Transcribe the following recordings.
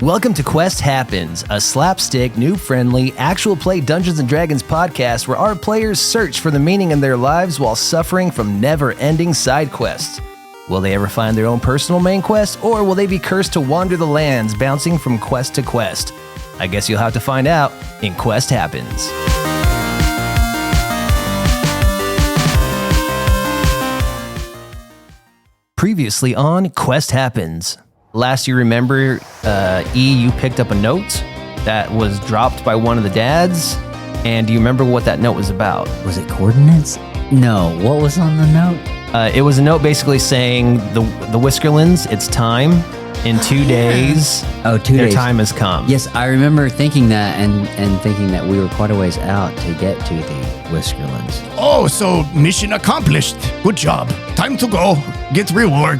Welcome to Quest Happens, a slapstick, noob-friendly, actual play Dungeons & Dragons podcast where our players search for the meaning in their lives while suffering from never-ending side quests. Will they ever find their own personal main quest, or will they be cursed to wander the lands, bouncing from quest to quest? I guess you'll have to find out in Quest Happens. Previously on Quest Happens. Last you remember, you picked up a note that was dropped by one of the dads. And do you remember what that note was about? Was it coordinates? No. What was on the note? It was a note basically saying the Whiskerlands, it's time. In 2 days, Oh, 2 days. Their time has come. Yes, I remember thinking that and thinking that we were quite a ways out to get to the Whiskerlands. Oh, so mission accomplished. Good job. Time to go. Get reward.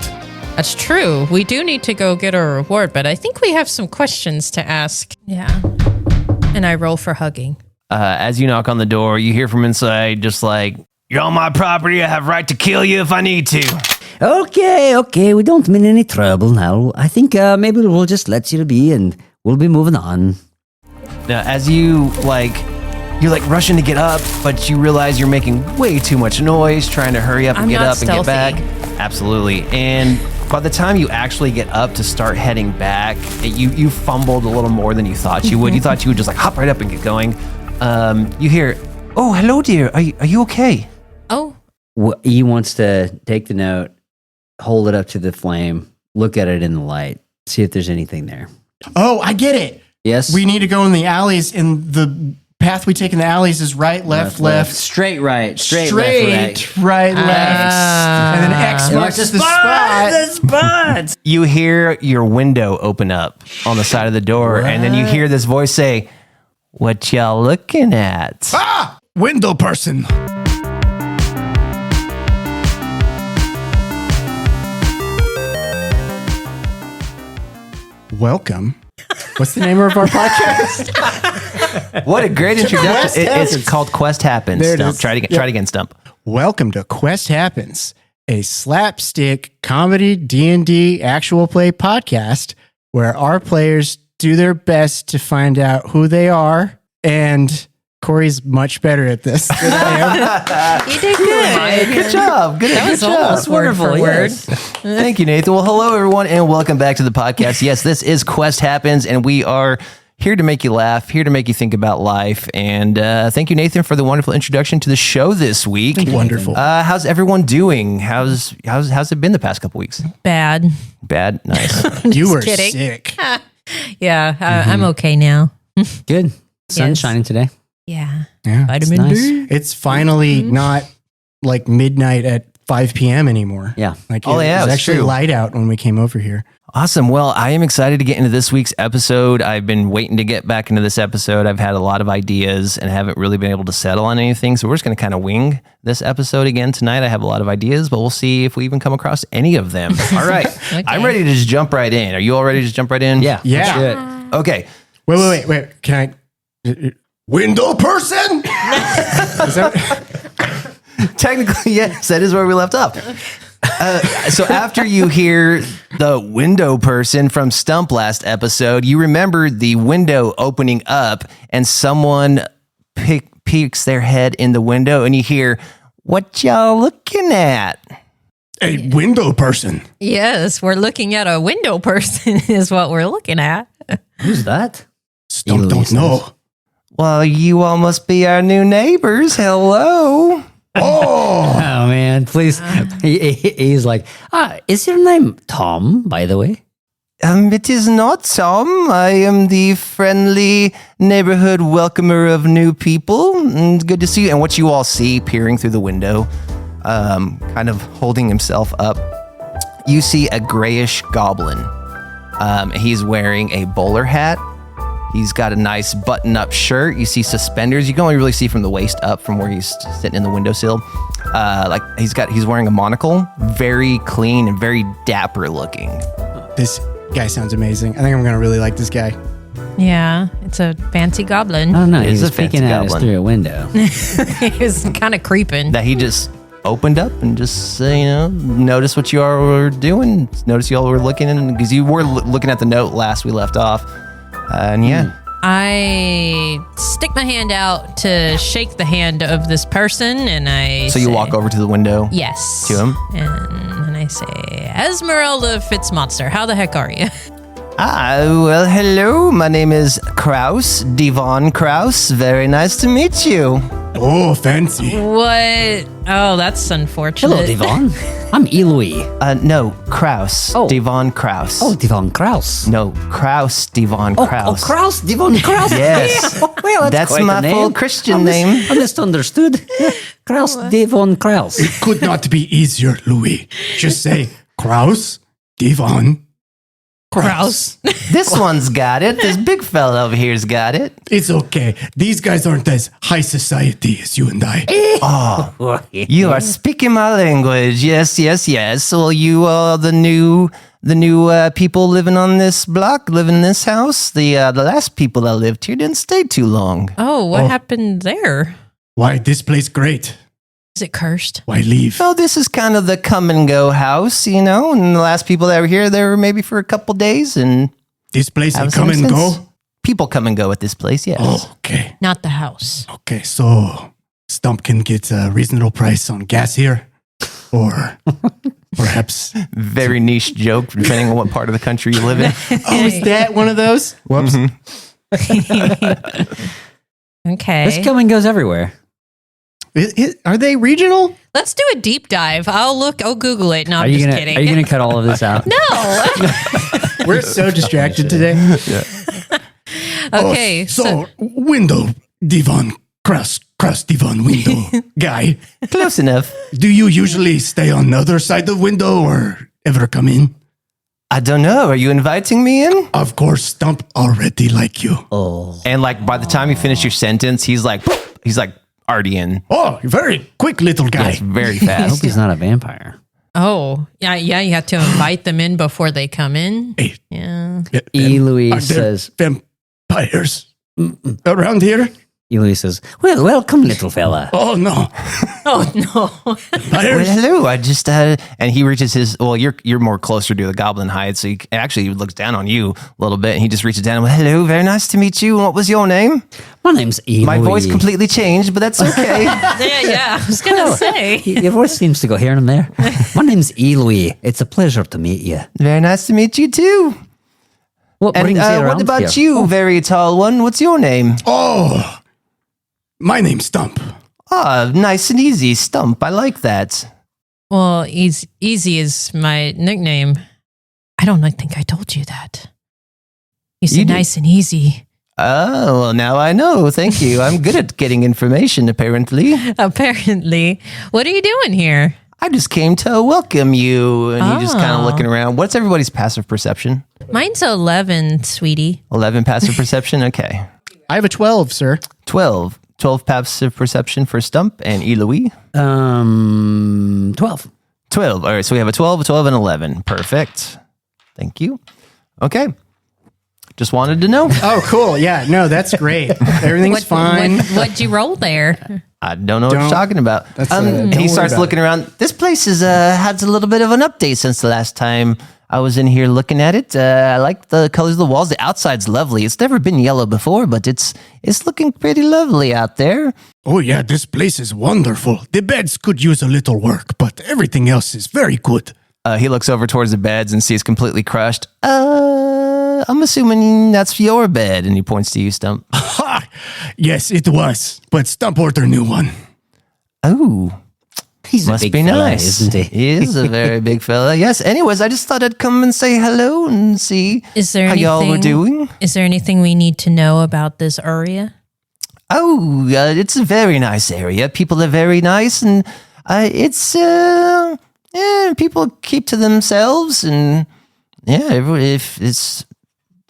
That's true. We do need to go get our reward, but I think we have some questions to ask. Yeah. And I roll for hugging. As you knock on the door, you hear from inside just like, "You're on my property. I have right to kill you if I need to." Okay. We don't mean any trouble now. I think maybe we'll just let you be and we'll be moving on. Now, as you're rushing to get up, but you realize you're making way too much noise, trying to hurry up and get up and get back. Absolutely. And by the time you actually get up to start heading back, you fumbled a little more than you thought you would. You thought you would just like hop right up and get going. You hear, "Oh, hello, dear. Are you okay?" Oh. He wants to take the note, hold it up to the flame, look at it in the light, see if there's anything there. Oh, I get it. Yes? We need to go in the alleys, and the path we take in the alleys is right, left. Straight, right. Straight, left, right, left. And then X marks the spot. The spot! You hear your window open up on the side of the door, and then you hear this voice say, "What y'all looking at?" Ah! Window person. Welcome. What's the name of our podcast? What a great introduction. It's called Quest Happens. There it Stump. is. Try it again, Stump. Welcome to Quest Happens, a slapstick comedy D&D actual play podcast where our players do their best to find out who they are, and Corey's much better at this than I am. You did good. Good job. That was almost word for word. Thank you, Nathan. Well, hello, everyone, and welcome back to the podcast. Yes, this is Quest Happens, and we are here to make you laugh, here to make you think about life. And thank you, Nathan, for the wonderful introduction to the show this week. Wonderful. How's everyone doing? How's it been the past couple weeks? Bad. Bad? Nice. You were kidding. sick. Yeah, I'm okay now. Good. Sun's Yes. shining today. Yeah. Yeah. Vitamin nice. D. It's finally not like midnight at 5 p.m. anymore. Yeah. Like Oh, yeah, it was it's actually true. light out when we came over here. Awesome. Well, I am excited to get into this week's episode. I've been waiting to get back into this episode. I've had a lot of ideas and haven't really been able to settle on anything. So we're just going to kind of wing this episode again tonight. I have a lot of ideas, but we'll see if we even come across any of them. All right. Okay. I'm ready to just jump right in. Are you all ready to just jump right in? Yeah. Yeah. Let's do it. Okay. Wait. Can I? Window person? Is that, Technically, yes, that is where we left off. So after you hear the window person from Stump last episode, you remember the window opening up and someone peeks their head in the window and you hear, "What y'all looking at?" a window person. Yes, we're looking at a window person is what we're looking at. Who's that? Stump don't know. "Well, you all must be our new neighbors. Hello." Oh, Oh, man. Please. He's like, is your name Tom, by the way? It is not Tom. I am the friendly neighborhood welcomer of new people. Good to see you. And what you all see peering through the window, kind of holding himself up, you see a grayish goblin. He's wearing a bowler hat. He's got a nice button-up shirt. You see suspenders. You can only really see from the waist up from where he's sitting in the windowsill. He's wearing a monocle. Very clean and very dapper looking. this guy sounds amazing. I think I'm gonna really like this guy. Yeah, it's a fancy goblin. I don't know. It He is was a fancy peeking at us goblin. through a window. He was kind of creeping. That he just opened up and just notice what you all were doing. Notice you all were looking in because you were looking at the note last we left off. And yeah. I stick my hand out to shake the hand of this person, and I So you walk over to the window? Yes. To him? And I say, Esmeralda Fitzmonster, how the heck are you? Well, hello. My name is Kraus, Devon Kraus. Very nice to meet you. Oh, fancy. What? Oh, that's unfortunate. Hello, Devon. I'm Eloy. No, Kraus. Oh. Devon Kraus. Oh, Devon Kraus. No, Kraus, Devon Kraus. Oh, Kraus, Devon Kraus. Yes. Well, That's quite my a name. full Christian name. I misunderstood. Kraus, Devon Kraus. It could not be easier, Louis. Just say Kraus, Devon, Kraus. This one's got it. This big fella over here's got it. It's okay. These guys aren't as high society as you and I. Oh, you are speaking my language. Yes, yes, yes. Well, you are the new people living on this block, living in this house. The last people that lived here didn't stay too long. Oh, what happened there? Why, this place great. Is it cursed? Why leave? Oh, this is kind of the come and go house, and the last people that were here, they were maybe for a couple days, and This place haven't come seen and them since. go? People come and go at this place, yes. Oh, okay. Not the house. Okay, so Stump can get a reasonable price on gas here? Or perhaps... Very niche joke, depending on what part of the country you live in. Oh, is that one of those? Whoops. Okay. This coming goes everywhere. Are they regional? Let's do a deep dive. I'll Google it. No, Are I'm you just gonna kidding. Are you gonna cut all of this out? No. We're so distracted today. Okay. So, window, Devon, cross Devon window guy. Close enough. Do you usually stay on the other side of the window or ever come in? I don't know. Are you inviting me in? Of course, Stump already like you. Oh, And like by the time you finish your sentence, he's like already in. Oh, very quick little guy. Yes, very I hope fast. he's not a vampire. Oh, yeah. You have to invite them in before they come in. Hey, Yeah. Eloy are there says. vampires around here? Eloy says, "Well, welcome, little fella." Oh, no. Oh no. Well, Vampires? hello. I just and he reaches his. Well, you're more closer to the goblin hide, so he actually looks down on you a little bit, and he just reaches down. Well, hello. Very nice to meet you. What was your name? My name's Eloy. My voice completely changed, but that's okay. yeah. I was gonna say. Your voice seems to go here and there. My name's Eloy. It's a pleasure to meet you. Very nice to meet you too. What And brings you what around about here? you, very tall one? What's your name? Oh, my name's Stump. Ah, nice and easy. Stump. I like that. Well, easy is my nickname. I don't think I told you that. You said You did. nice and easy. Oh, well, now I know. Thank you. I'm good at getting information, apparently. Apparently. What are you doing here? I just came to welcome you. And he just kind of Oh. looking around. What's everybody's passive perception? Mine's 11, sweetie. 11 passive perception? Okay. I have a 12, sir. 12. 12 passive perception for Stump and Eloy. 12. 12. All right, so we have a 12, a 12, and 11. Perfect. Thank you. Okay. Just wanted to know. Oh, cool. Yeah, no, that's great. Everything's fine. What'd you roll there? I don't know what you're Don't- talking about. that's, And don't he worry starts about looking around. This place has had a little bit of an update since the last time I was in here looking at it. I like the colors of the walls. The outside's lovely. It's never been yellow before, but it's looking pretty lovely out there. Oh, yeah, this place is wonderful. The beds could use a little work, but everything else is very good. He looks over towards the beds and sees completely crushed. I'm assuming that's your bed. And he points to you, Stump. Ha! Yes, it was, but Stump ordered a new one. Oh, He's must a big be fella, nice. isn't he? He is a very big fella. Yes. Anyways, I just thought I'd come and say hello and see Is there how y'all were anything- doing. Is there anything we need to know about this area? Oh, it's a very nice area. People are very nice, and people keep to themselves, and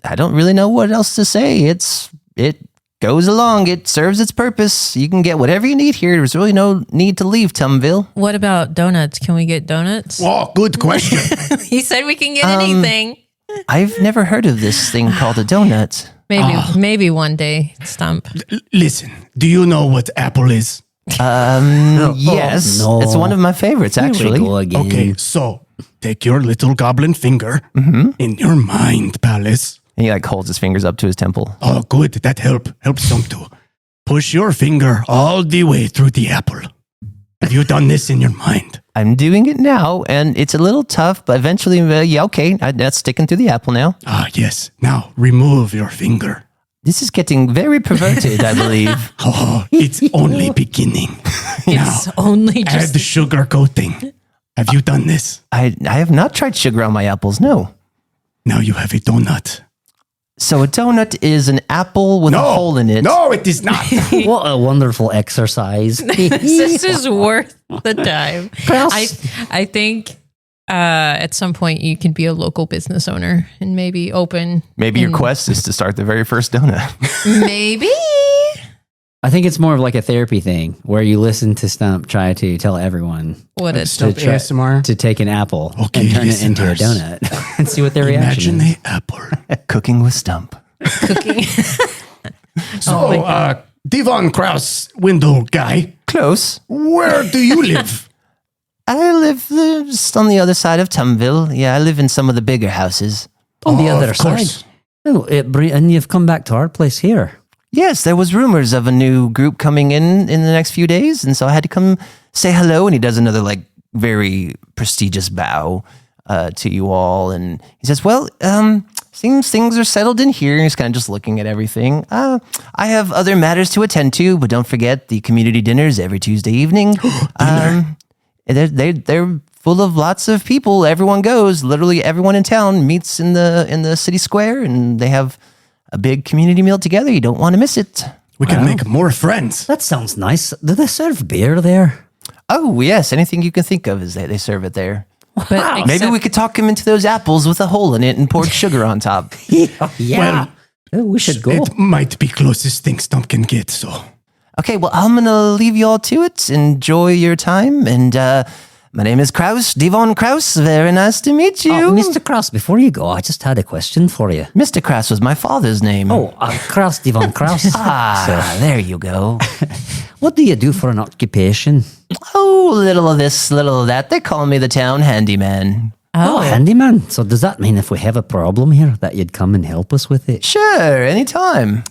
I don't really know what else to say. It goes along. It serves its purpose. You can get whatever you need here. There's really no need to leave Tumville. What about donuts? Can we get donuts? Oh, good question. He said we can get anything. I've never heard of this thing called a donut. Maybe one day, Stump. Listen, do you know what apple is? Yes. no. It's one of my favorites, actually. Here we go again. Okay, so take your little goblin finger in your mind palace. And he like holds his fingers up to his temple. Oh, good. That helps some too. Push your finger all the way through the apple. Have you done this in your mind? I'm doing it now, and it's a little tough, but eventually, that's sticking through the apple now. Ah, yes. Now remove your finger. This is getting very perverted, I believe. Oh, it's only beginning. It's now, only add just the sugar coating. Have you done this? I have not tried sugar on my apples, no. Now you have a donut. So a donut is an apple with a hole in it. No, it is not. What a wonderful exercise. this is worth the time. I think at some point you can be a local business owner and maybe open. Maybe your quest is to start the very first donut. Maybe. I think it's more of like a therapy thing where you listen to Stump try to tell everyone What it's Stump to try- ASMR. to take an apple Okay, and turn it into a listeners. donut and see what their reaction Imagine is. the apple. Cooking with Stump. cooking. So, Devon Krause, window guy, Close. where do you live? I live just on the other side of Tumville. Yeah, I live in some of the bigger houses. On the Oh, other of course. side. Oh, and you've come back to our place here. Yes, there was rumors of a new group coming in the next few days, and so I had to come say hello. And he does another like very prestigious bow to you all, and he says, "Well, seems things are settled in here." And he's kind of just looking at everything. I have other matters to attend to, but don't forget the community dinners every Tuesday evening. They're full of lots of people. Everyone goes. Literally everyone in town meets in the city square, and they have a big community meal together. You don't want to miss it. We can make more friends. That sounds nice. Do they serve beer there? Oh, yes. Anything you can think of is they serve it there. But Maybe we could talk him into those apples with a hole in it and pour sugar on top. Yeah. Oh, we should go. It might be closest thing Stump can get, so. Okay, well, I'm going to leave you all to it. Enjoy your time. And my name is Kraus, Devon Kraus. Very nice to meet you. Oh, Mr. Kraus, before you go, I just had a question for you. Mr. Kraus was my father's name. Oh, Kraus, Devon Kraus. There you go. What do you do for an occupation? Oh, little of this, little of that. They call me the town handyman. Oh, handyman. So does that mean if we have a problem here that you'd come and help us with it? Sure, anytime.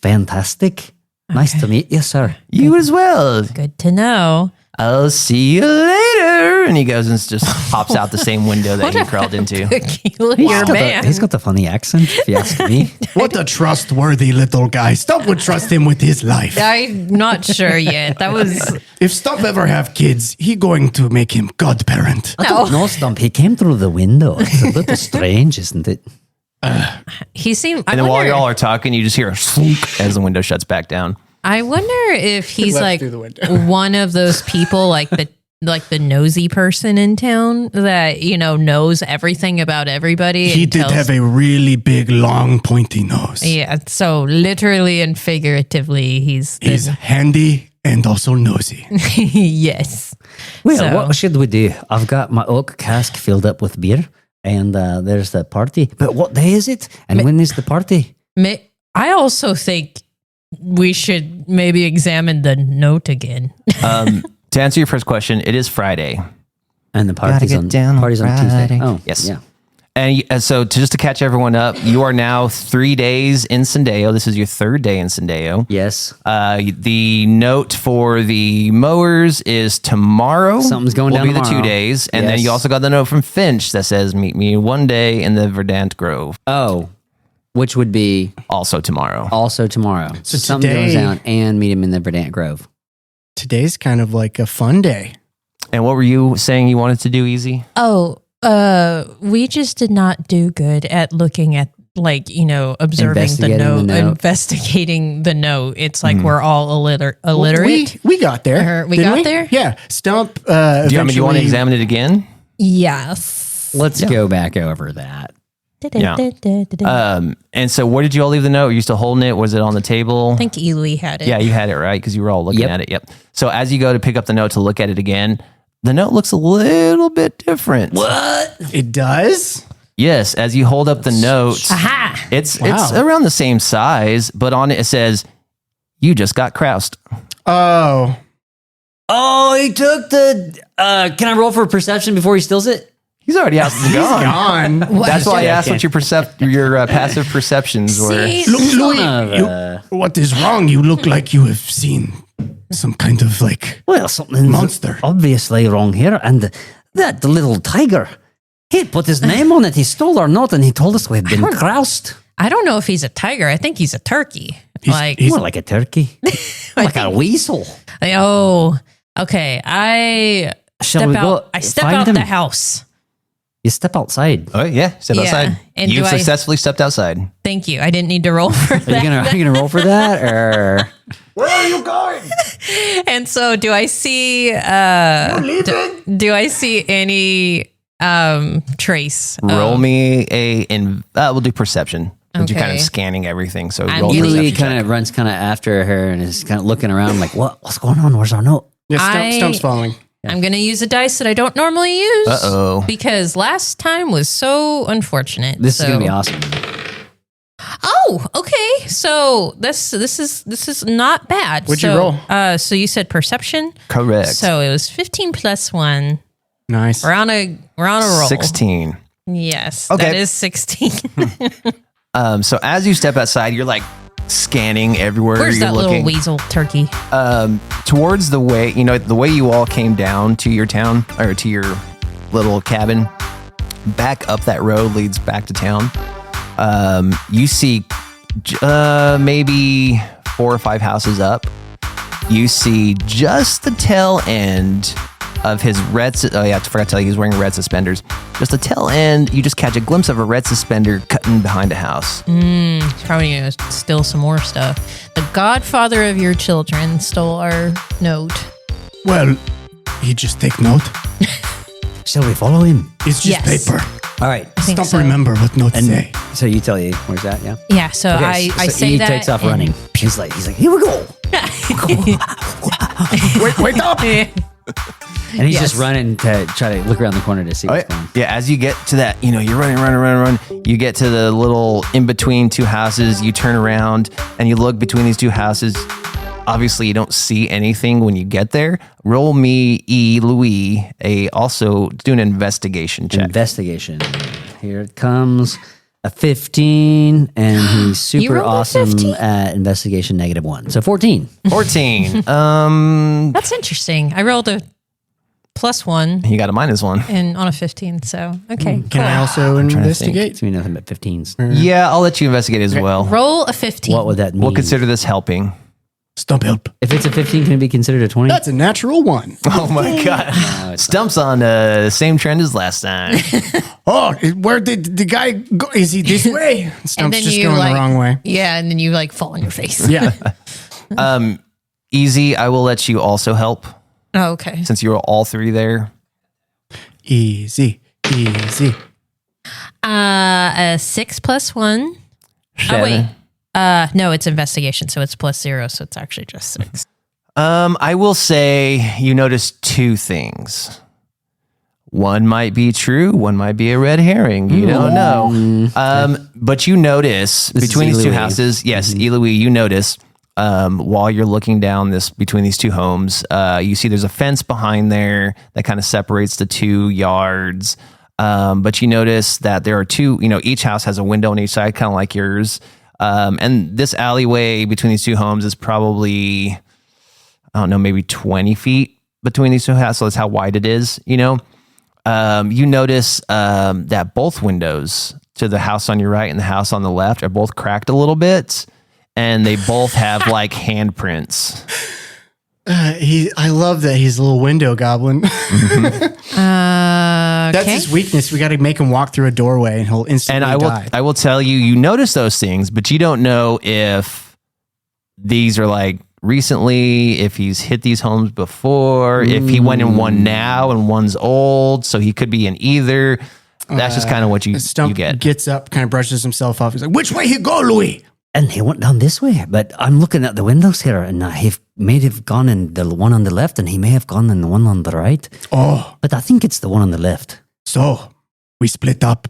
Fantastic. Nice to meet you, sir. You as well. good to know. I'll see you later. And he goes and just hops out the same window that he crawled into. Peculiar man. He's got a funny accent, if you ask me. What a trustworthy little guy. Stump would trust him with his life. I'm not sure yet. That was If Stump ever have kids, he going to make him godparent. I don't know, Stump. He came through the window. It's a little strange, isn't it? he seemed. And then while y'all are talking, you just hear a slunk as the window shuts back down. I wonder if he's Left like through the window. one of those people, like the nosy person in town that knows everything about everybody. He and did tells- have a really big, long, pointy nose. Yeah, so literally and figuratively, he's He's handy and also nosy. yes. Well, So- what should we do? I've got my oak cask filled up with beer, and there's the party. But what day is it? And when is the party? I also think we should maybe examine the note again. To answer your first question, it is Friday. And the party's get on down on party's on Tuesday. Friday. Oh, Yes. yeah. And so just to catch everyone up, you are now 3 days in Sendeo. This is your third day in Sendeo. Yes. The note for the mowers is tomorrow. Something's going will down be the 2 tomorrow. days. And then Yes. you also got the note from Finch that says, meet me one day in the Verdant Grove. Oh, which would be Also tomorrow. also tomorrow. So something goes today- down and meet him in the Verdant Grove. Today's kind of like a fun day. And what were you saying you wanted to do, Easy? Oh, we just did not do good at looking at observing the Investigating the note, note. investigating the note. It's like we're all illiterate. We got there. We didn't got there? Yeah. Stump. Do you want to eventually- examine it again? Yes. Let's go back over that. Yeah. And so where did you all leave the note? Are you still holding it? Was it on the table? I think Ely had it. Yeah, you had it, right? Because you were all looking Yep. at it. Yep. So as you go to pick up the note to look at it again, the note looks a little bit different. What? It does? Yes, as you hold up the note, Aha! it's Wow. around the same size, but on it says, "You just got croused." Oh. Oh, he took the. Can I roll for perception before he steals it? He's already out and gone. Gone. That's why I asked Okay. what your passive perceptions were. See, Look, Son Louis, of what is wrong? You look like you have seen some kind of like Well, something's monster. obviously wrong here. And that little tiger, he put his name on it. He stole our note and he told us we've been groused. I don't know if he's a tiger. I think he's a turkey. He's- More like a turkey. Like a weasel. Oh, okay. I Shall step we out. go I step find out him? the house. You step outside. Oh yeah, step Yeah. outside. And You do I- successfully stepped outside. Thank you. I didn't need to roll for Are that. you gonna roll for that or? Where are you going? And so, do I see? Do I see any trace? Roll me we'll do perception. Since you're kind Okay. of scanning everything, so I'm roll gonna- Louis perception. kind of runs kind of after her and is kind of looking around like, what's going on? Where's our note? Yeah, Stump's following. I'm going to use a dice that I don't normally use. Uh-oh. Because last time was so unfortunate. This is gonna be So- awesome. Oh, okay. So this is not bad. What'd you So, roll? So you said perception. Correct. So it was 15 plus 1. Nice. We're on a roll. 16. Yes. Okay. That is 16. So as you step outside, you're like scanning everywhere. Where's you're that looking little weasel turkey? towards the way, the way you all came down to your town or to your little cabin. Back up that road leads back to town. You see maybe 4 or 5 houses up. You see just the tail end of his red. Oh yeah, I forgot to tell you, he's wearing red suspenders. Just the tail end. You just catch a glimpse of a red suspender cutting behind a house. He's probably going to steal some more stuff. The godfather of your children stole our note. Well, he just take note. Shall we follow him? It's just Yes. paper. All right. I think Stump so. remember what notes say. So you tell you where's that? Yeah. Yeah, so Okay, I so say he that. takes off and- running. He's like, here we go. Wait up! And he's Yes. just running to try to look around the corner to see Oh, what's going on. yeah, as you get to that, you're running. You get to the little in between 2 houses. You turn around and you look between these 2 houses. Obviously, you don't see anything when you get there. Roll me, Louis, also do an investigation check. Investigation. Here it comes. A 15, and he's super rolled a awesome 15? at investigation -1. So 14. 14. That's interesting. I rolled a +1 You got a -1. and on a 15. So, okay. Can I also trying to investigate? It's me nothing but 15s. Yeah, I'll let you investigate as well. Roll a 15. What would that mean? We'll consider this helping. Stump help. If it's a 15, can it be considered a 20? That's a natural 1. Oh my god. Stump's on the same trend as last time. Oh, where did the guy go? Is he this way? Stump's just going the wrong way. Yeah, and then you fall on your face. Yeah. Easy, I will let you also help Oh, okay. since you were all 3 there. Easy. A 6 plus 1. Oh, wait. No, it's investigation, so it's +0, so it's actually just 6. I will say you notice 2 things. One might be true, one might be a red herring. You don't know. But you notice This between is these 2 Eloise. houses, yes, Eloise, you notice while you're looking down between these 2 homes, you see there's a fence behind there that kind of separates the 2 yards. But you notice that there are 2, each house has a window on each side, kind of like yours. And this alleyway between these 2 homes is probably, I don't know, maybe 20 feet between these 2 houses. So that's how wide it is, You notice that both windows to the house on your right and the house on the left are both cracked a little bit. And they both have like handprints. I love that he's a little window goblin. That's Okay. his weakness. We got to make him walk through a doorway and he'll instantly And die. I will tell you, you notice those things, but you don't know if these are like recently, if he's hit these homes before, if he went in one now and one's old, so he could be in either. That's just kind of what you Stump get. gets up, kind of brushes himself off. He's like, which way he go, Louis? And he went down this way, but I'm looking at the windows here, and he may have gone in the one on the left, and he may have gone in the one on the right. Oh, But I think it's the one on the left. so we split up.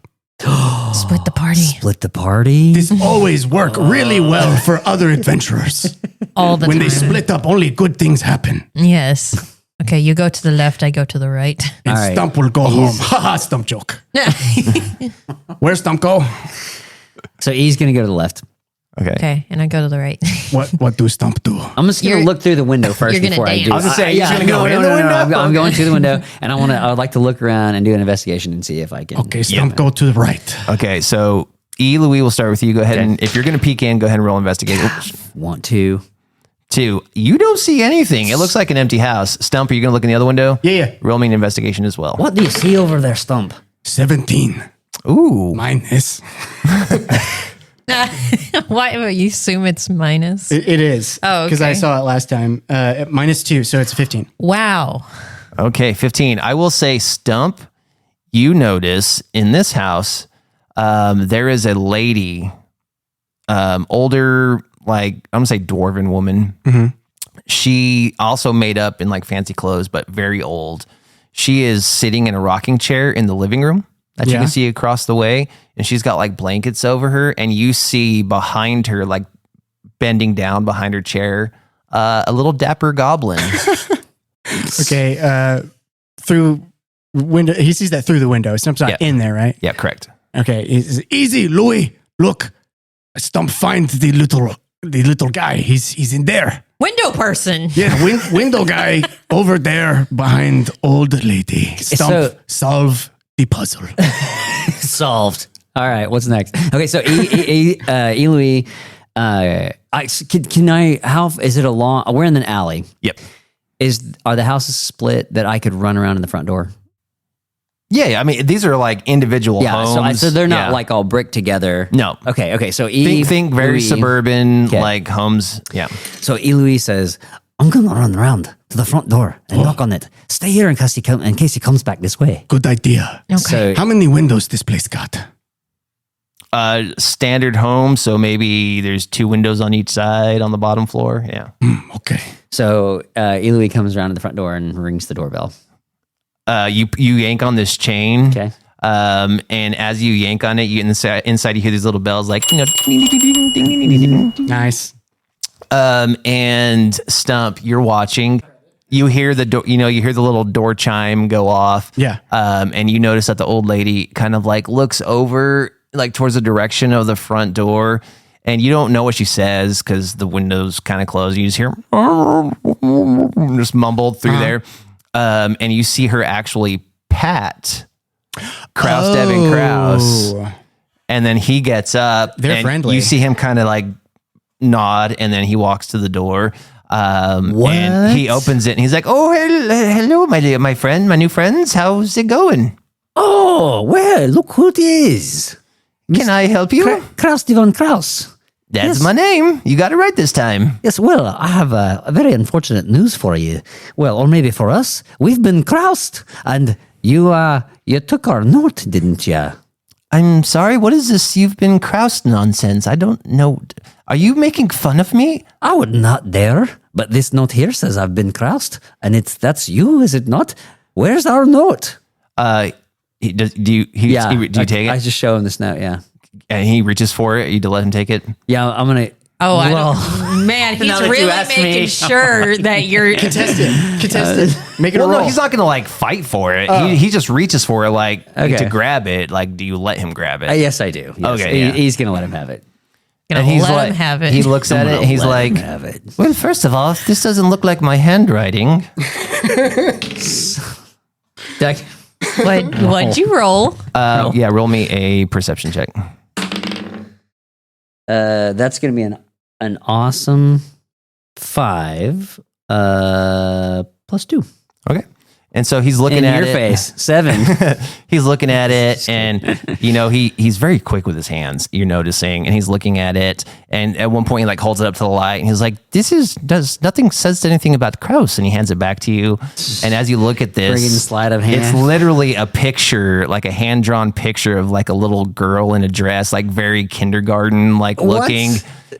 Split the party Split the party. This always work really well for other adventurers. all the When time. they split up, only good things happen. Yes. Okay, you go to the left, I go to the right. And All right. Stump will go home. Haha, Stump joke. Where's Stump go? So E's going to go to the left. Okay. Okay, and I go to the right. What do Stump do? I'm just going to You're- look through the window first you're gonna before I dance. do I was gonna say, he's gonna go in the window? I'm going through the window, and I would like to look around and do an investigation and see if I can. Okay, Stump, go to the right. Okay, so E. Louis will start with you. Go ahead and if you're going to peek in, go ahead and roll investigate. Want to. 2. You don't see anything. It looks like an empty house. Stump, are you going to look in the other window? Yeah. Roll me an investigation as well. What do you see over there, Stump? 17. Ooh. Minus. Why would you assume it's minus? It is. Oh, Because I okay. saw it last time. -2, so it's 15. Wow. Okay, 15. I will say, Stump, you notice in this house, there is a lady, older, like, I'm going to say dwarven woman. She also made up in like fancy clothes, but very old. She is sitting in a rocking chair in the living room that you Yeah. can see across the way. And she's got like blankets over her. And you see behind her, like bending down behind her chair, a little dapper goblin. Okay, through window. He sees that through the window. Stump's not Yeah. in there, right? Yeah, correct. Okay, it's easy, Louis. Look, Stump find the little guy. He's in there. Window person. Yeah, window guy over there behind old lady. Stump, So- solve the puzzle. Solved. All right, what's next? Okay, so Louis, how is it a long, we're in an alley. Yep. Are the houses split that I could run around in the front door? Yeah, I mean, these are like individual homes. So they're not Yeah. like all bricked together. No. Okay, so Think very Louis- suburban, Okay. like homes. Yeah. So Louis says, I'm going to run around to the front door and knock on it. Stay here in case he comes back this way. Good idea. Okay. So How many windows this place got? Standard home, so maybe there's 2 windows on each side on the bottom floor. Yeah. Okay. So Louis comes around to the front door and rings the doorbell. You yank on this chain. Okay. And as you yank on it, you inside you hear these little bells like, ding, ding, ding, ding, ding, ding, ding, ding. Nice. And Stump, you're watching. You hear the door, you hear the little door chime go off. Yeah. And you notice that the old lady kind of like looks over like towards the direction of the front door, and you don't know what she says because the window's kind of closed. You just hear just mumbled through there. And you see her actually pat Kraus, Devin Kraus. Oh. And then he gets up. They're and friendly. You see him kind of like nod, and then he walks to the door. And he opens it, and he's like, "Oh, hello, my friend, my new friends. How's it going? Oh, well, look who it is. Can I help you? Kraus Devon Kraus. That's Yes. my name. You got it right this time." Yes, well, I have a very unfortunate news for you. Well, or maybe for us. We've been croused, and you took our note, didn't you? I'm sorry. What is this? You've been Kraus nonsense. I don't know. Are you making fun of me? I would not dare, but this note here says I've been croused, and that's you, is it not? Where's our note? Do you take I it? just show him this note, yeah. And he reaches for it. You to let him take it. Yeah, I'm going to... Oh, Well, man, he's now that you really asked making me. sure that you're Contested. Make it a Well, roll. no, he's not gonna like fight for it. He just reaches for it, like Okay. to grab it. Like, do you let him grab it? yes, I do. Yes. Okay, yeah. He's going to let him have it. gonna And he's let like, him have it. He looks at I'm it. gonna And he's let like, him have it. "Well, first of all, this doesn't look like my handwriting." What'd you roll? Yeah, roll me a perception check. That's going to be an awesome 5 plus 2. Okay. And so he's looking In at your it. face. 7. He's looking at it, and he's very quick with his hands. You're noticing, and he's looking at it, and at one point he like holds it up to the light, and he's like, nothing says anything about Kraus," and he hands it back to you. And as you look at Friggin' this, sleight of hand. it's literally a picture, like a hand drawn picture of like a little girl in a dress, like very kindergarten like looking.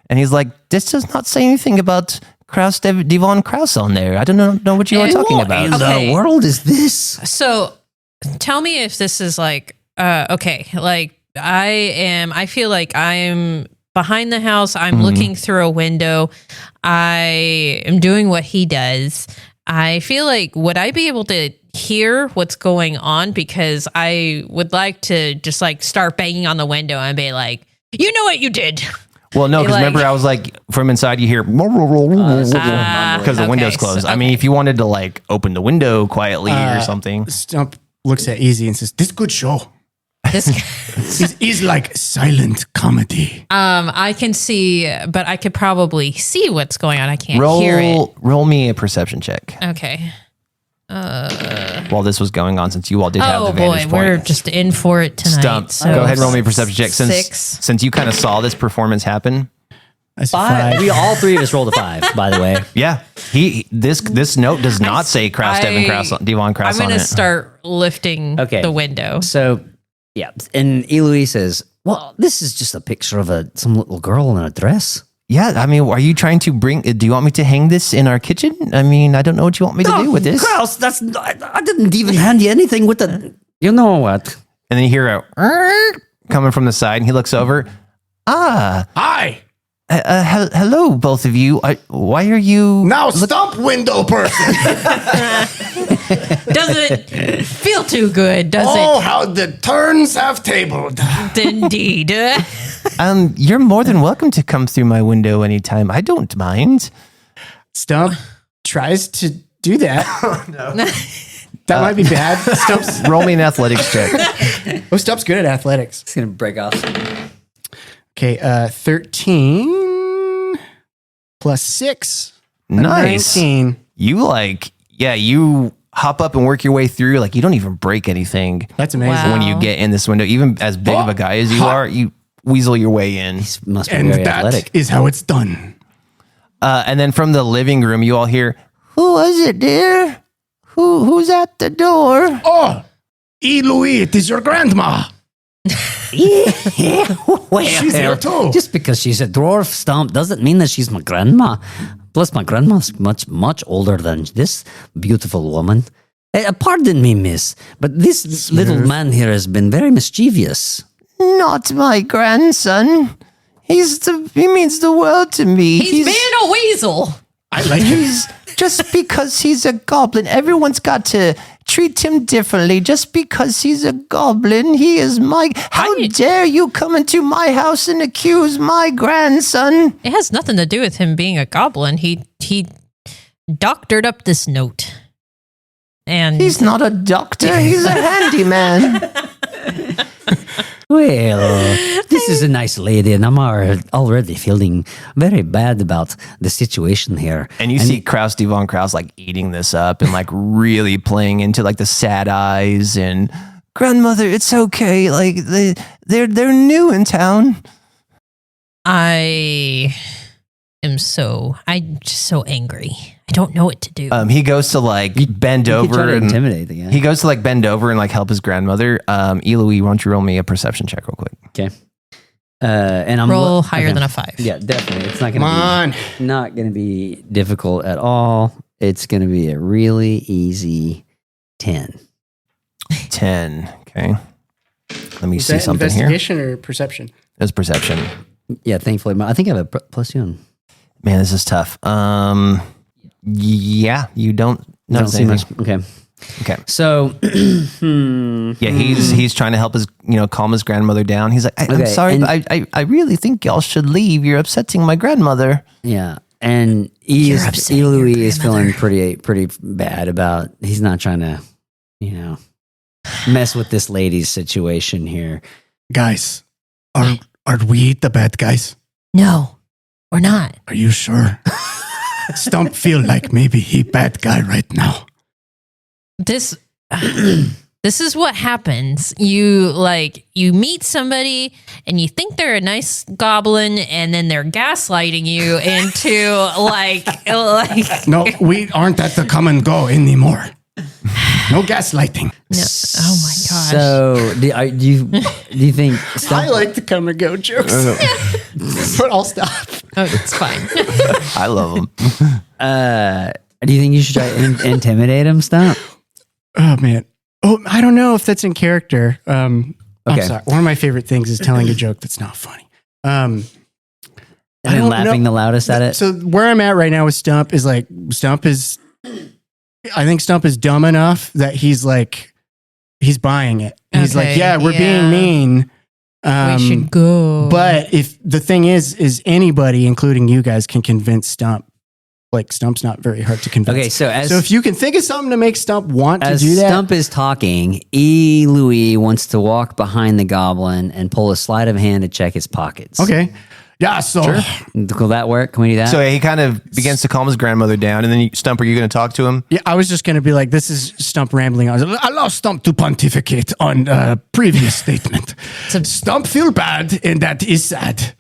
And he's like, "This does not say anything about Kraus, Devon Kraus on there. I don't know what you are talking about." Okay. The world is this. So tell me if this is like, okay, like I feel like I'm behind the house. I'm looking through a window. I am doing what he does. I feel like, would I be able to hear what's going on? Because I would like to just like start banging on the window and be like, you know what you did. Well, no, because remember I was like, from inside you hear because the window's closed. So, I mean, if you wanted to like open the window quietly or something. Stump looks at Easy and says, "This good show. This is like silent comedy." I can see, but I could probably see what's going on. I can't hear it. Roll me a perception check Okay. while this was going on, since you all did have the vantage point. We're just in for it tonight. Stump, So go ahead and roll me a perception check. 6. Since you kind of saw this performance happen. That's 5. We all 3 of us rolled a 5, by the way. Yeah, this note does not say Kraus, Devon Kraus, Devon Kraus I'm on going to it. start lifting the window. So, yeah. And Eloise says, well, this is just a picture of some little girl in a dress. Yeah, I mean, are you trying to do you want me to hang this in our kitchen? I mean, I don't know what you want me to do with this. Kraus, I didn't even hand you anything with the, you know what? And then you hear a coming from the side, and he looks over. Hi. Hello, both of you. Why are you Now Stump window person. Doesn't feel too good, does Oh, how the turns have tabled. it? Indeed. You're more than welcome to come through my window anytime. I don't mind. Stump tries to do that. That might be bad. Stump's Roll me an athletics check. Stump's good at athletics. It's going to break off. Okay, 13 plus 6. Nice. 19. You hop up and work your way through. Like, you don't even break anything That's amazing. Wow. when you get in this window. Even as big of a guy as you are, you weasel your way in. Must be And very that athletic. is how it's done. And then from the living room, you all hear, "Who was it, dear? Who's at the door?" Oh, Louis, it is your grandma. Well, She's here too. Just because she's a dwarf Stump doesn't mean that she's my grandma. Plus, my grandma's much older than this beautiful woman. Pardon me, miss, but this little man here has been very mischievous. Not my grandson. He means the world to me. He's being a weasel. I like him. He's just because he's a goblin. Everyone's got to treat him differently. Just because he's a goblin, he is my. How dare you come into my house and accuse my grandson? It has nothing to do with him being a goblin. He doctored up this note. And He's not a doctor. He's a handyman. Well, this is a nice lady, and I'm already feeling very bad about the situation here. And you see Kraus, Devon Kraus, like eating this up and like really playing into like the sad eyes and grandmother. It's okay. Like they're new in town. I'm just so angry. I don't know what to do. He goes to like bend You could try over to and intimidate the guy. he goes to like bend over and like help his grandmother. Eloise, why don't you roll me a perception check real quick? Okay. And I'm Roll higher than a 5. Yeah, definitely. It's not Come on. not going to be difficult at all. It's going to be a really easy 10. 10. Okay. Let me Is see that something here. investigation or perception? That's perception. Yeah, thankfully, I think I have a +2. Man, this is tough. Yeah, you don't notice see anything. much. Okay. Okay. So, Yeah, he's trying to help his, calm his grandmother down. He's like, I'm Okay, sorry, and- but I really think y'all should leave. You're upsetting my grandmother. yeah. And Eloise is feeling pretty bad about, he's not trying to, mess with this lady's situation here. Guys, are we the bad guys? No, we're not. Are you sure? Stump feel like maybe he bad guy right now. This is what happens. You meet somebody and you think they're a nice goblin, and then they're gaslighting you into like No, we aren't at the come and go anymore. No gaslighting. No. Oh my gosh. So, do you think I like the come and go jokes. But I'll stop. Oh, it's fine. I love him. do you think you should try to intimidate him, Stump? Oh, man. Oh, I don't know if that's in character. I'm Okay. sorry. One of my favorite things is telling a joke that's not funny. And I then don't laughing know. the loudest at it? So where I'm at right now with Stump is like, Stump is I think Stump is dumb enough that he's buying it. He's like, Okay, yeah, we're being mean. We should go. But if the thing is anybody, including you guys, can convince Stump. Like Stump's not very hard to convince. Okay, so if you can think of something to make Stump want to as do that, Stump is talking, E. Louis wants to walk behind the goblin and pull a sleight of hand to check his pockets. okay, yeah. So Will that work? Can we do that? So he kind of begins to calm his grandmother down, and then Stump, are you going to talk to him? yeah, I was just gonna be like, this is Stump rambling on. Allow Stump to pontificate on previous statement. Stump feel bad, and that is sad.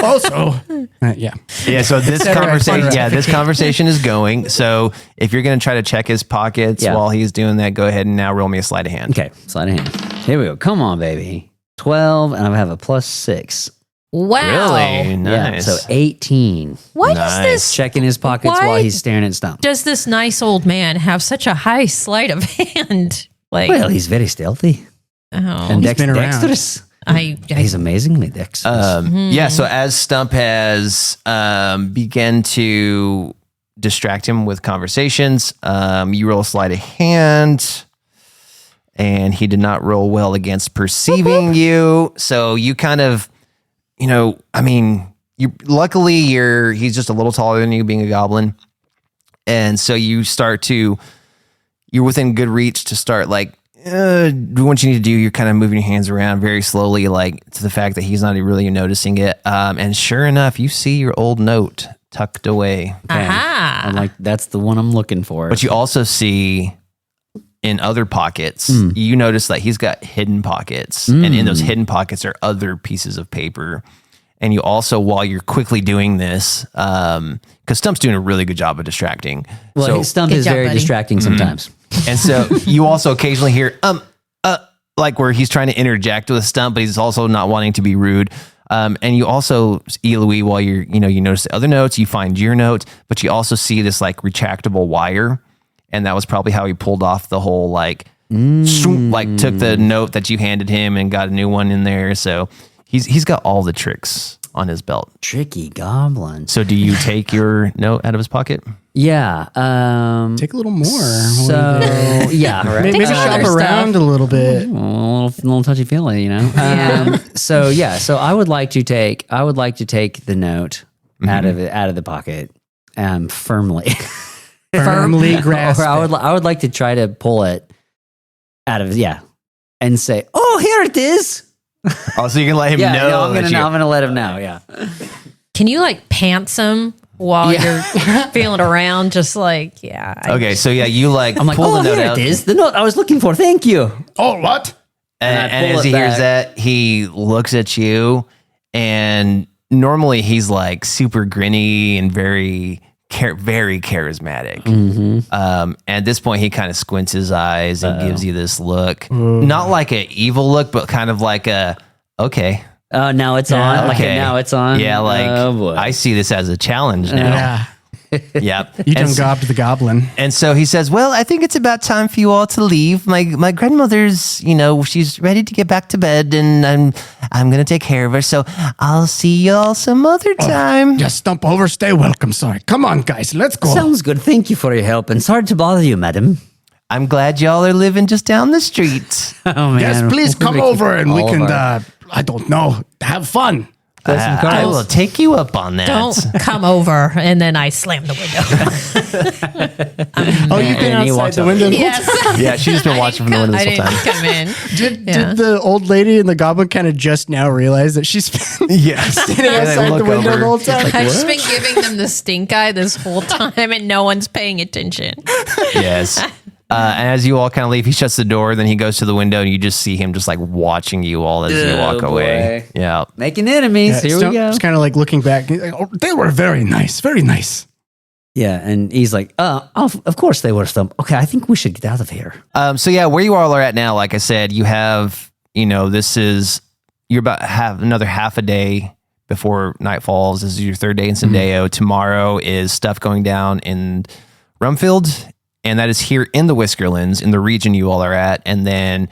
Also, yeah. Yeah. So this Cetera, conversation, cetera. this conversation is going. So if you're going to try to check his pockets Yeah. while he's doing that, go ahead and now roll me a sleight of hand. Okay, sleight of hand. Here we go. Come on, baby. 12, and I have a +6. wow. Really nice. Yeah, so 18. Why Nice. does this Checking his pockets Why- while he's staring at Stump. does this nice old man have such a high sleight of hand? Like, Well, he's very stealthy and He's been around. dexterous. I He's amazingly dexterous. Yeah. So as Stump has begun to distract him with conversations, you roll a sleight of hand, and he did not roll well against perceiving you. So you kind of, he's just a little taller than you, being a goblin, and so you're within good reach to start like. What you need to do, you're kind of moving your hands around very slowly, like to the fact that he's not really noticing it. And sure enough, you see your old note tucked away. aha. I'm like, that's the one I'm looking for. But you also see in other pockets, you notice that he's got hidden pockets. And in those hidden pockets are other pieces of paper. And you also, while you're quickly doing this, because Stump's doing a really good job of distracting. well, so, Stump Good is job, very buddy. distracting sometimes. and so you also occasionally hear, like where he's trying to interject with Stump, but he's also not wanting to be rude. And you also, Eloise, while you notice the other notes, you find your note, but you also see this like retractable wire. And that was probably how he pulled off the whole like took the note that you handed him and got a new one in there. So he's got all the tricks on his belt. Tricky goblin. So do you take your note out of his pocket? Yeah. Take a little more. So, yeah. Right. Maybe some shop other stuff. around a little bit. A little touchy feely, Yeah. So I would like to take the note out of the pocket, firmly. Firmly grasp. Or I would like to try to pull it out of and say, "Oh, here it is." Oh, so you can let him Yeah, know. I'm gonna let him know. Yeah. Can you like pants him while you're feeling around? Just like, Okay, so you like I'm like, pull "Oh, the note here out. it is. The note I was looking for. Thank you." Oh, what? And I pull as it he hears back. that, he looks at you, and normally he's like super grinny and very charismatic. And at this point, he kind of squints his eyes and gives you this look, not like an evil look, but kind of like a okay, Now it's on. Like okay. now it's on. Yeah, like Oh, boy. I see this as a challenge now. Yeah. Yep. You And done gobbed the goblin. And so he says, well, I think it's about time for you all to leave. My grandmother's, she's ready to get back to bed, and I'm going to take care of her. So I'll see you all some other time. Just stump over, stay welcome. Sorry. Come on, guys. Let's go. Sounds good. Thank you for your help, and sorry to bother you, madam. I'm glad y'all are living just down the street. Oh man. Yes, please come over and we all can, of our- I don't know, have fun. I will take you up on that. don't come over. And then I slam the window. Oh, you've been And he outside walks the out. window. Yes. Yeah, she's just been watching from the window I this whole didn't time. come in. Did the old lady and the goblin kind of just now realize that she's been Yes. standing outside the window the whole time? I've just been giving them the stink eye this whole time, and no one's paying attention. Yes. And as you all kind of leave, he shuts the door. Then he goes to the window, and you just see him just like watching you all as you walk away. boy. Yeah. Making enemies. Here we go. It's kind of like looking back. He's like, oh, they were very nice. Very nice. Yeah, and he's like, of course they were Stump. Okay, I think we should get out of here. So yeah, where you all are at now, like I said, you have, you're about another half a day before night falls. This is your third day in Sendeo. Tomorrow is stuff going down in Rumfield, and that is here in the Whiskerlands, in the region you all are at. And then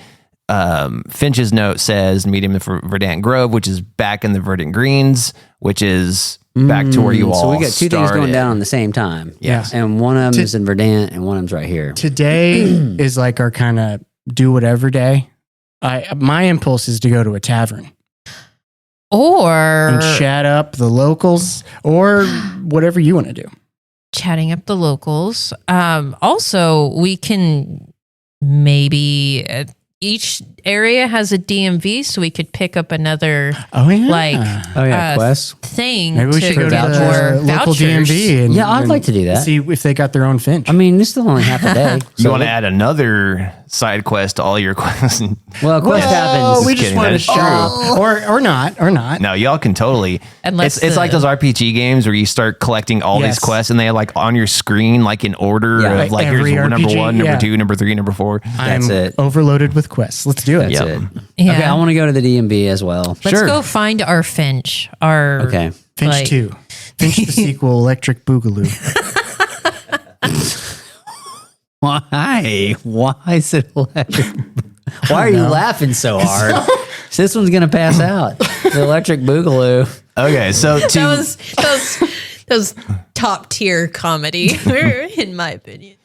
Finch's note says meet him for Verdant Grove, which is back in the Verdant Greens, which is back to where you all So we got two things going started. down at the same time. Yes. And one of them is in Verdant and one of them's right here. Today is like our kind of do whatever day. My impulse is to go to a tavern Or and chat up the locals or whatever you want to do. chatting up the locals. Also, we can maybe each area has a DMV, so we could pick up another Oh yeah, like Quest. thing. maybe we to should go to get the more local vouchers. DMV. And, Yeah, I'd and like to do that. See if they got their own Finch. I mean, it's still only half a day. You want to add another side quest to all your quests? Well, quest happens. we Just just kidding, want to that's show, or not. No, y'all can totally. Unless It's like the- those RPG games where you start collecting all Yes. these quests and they are like on your screen, like in order Yeah. of like Every here's number RPG, 1, number yeah. 2, number 3, number 4. I'm That's it. overloaded with quests. Let's do it. That's Yep. it. Yeah. Okay, I want to go to the DMV as well. Let's go find our Finch. Our Okay. Finch like- 2. Finch the sequel, Electric Boogaloo. Why? Why is it electric? Why are you laughing so hard? This one's gonna pass out. The electric boogaloo. Okay, so to That was top tier comedy, in my opinion.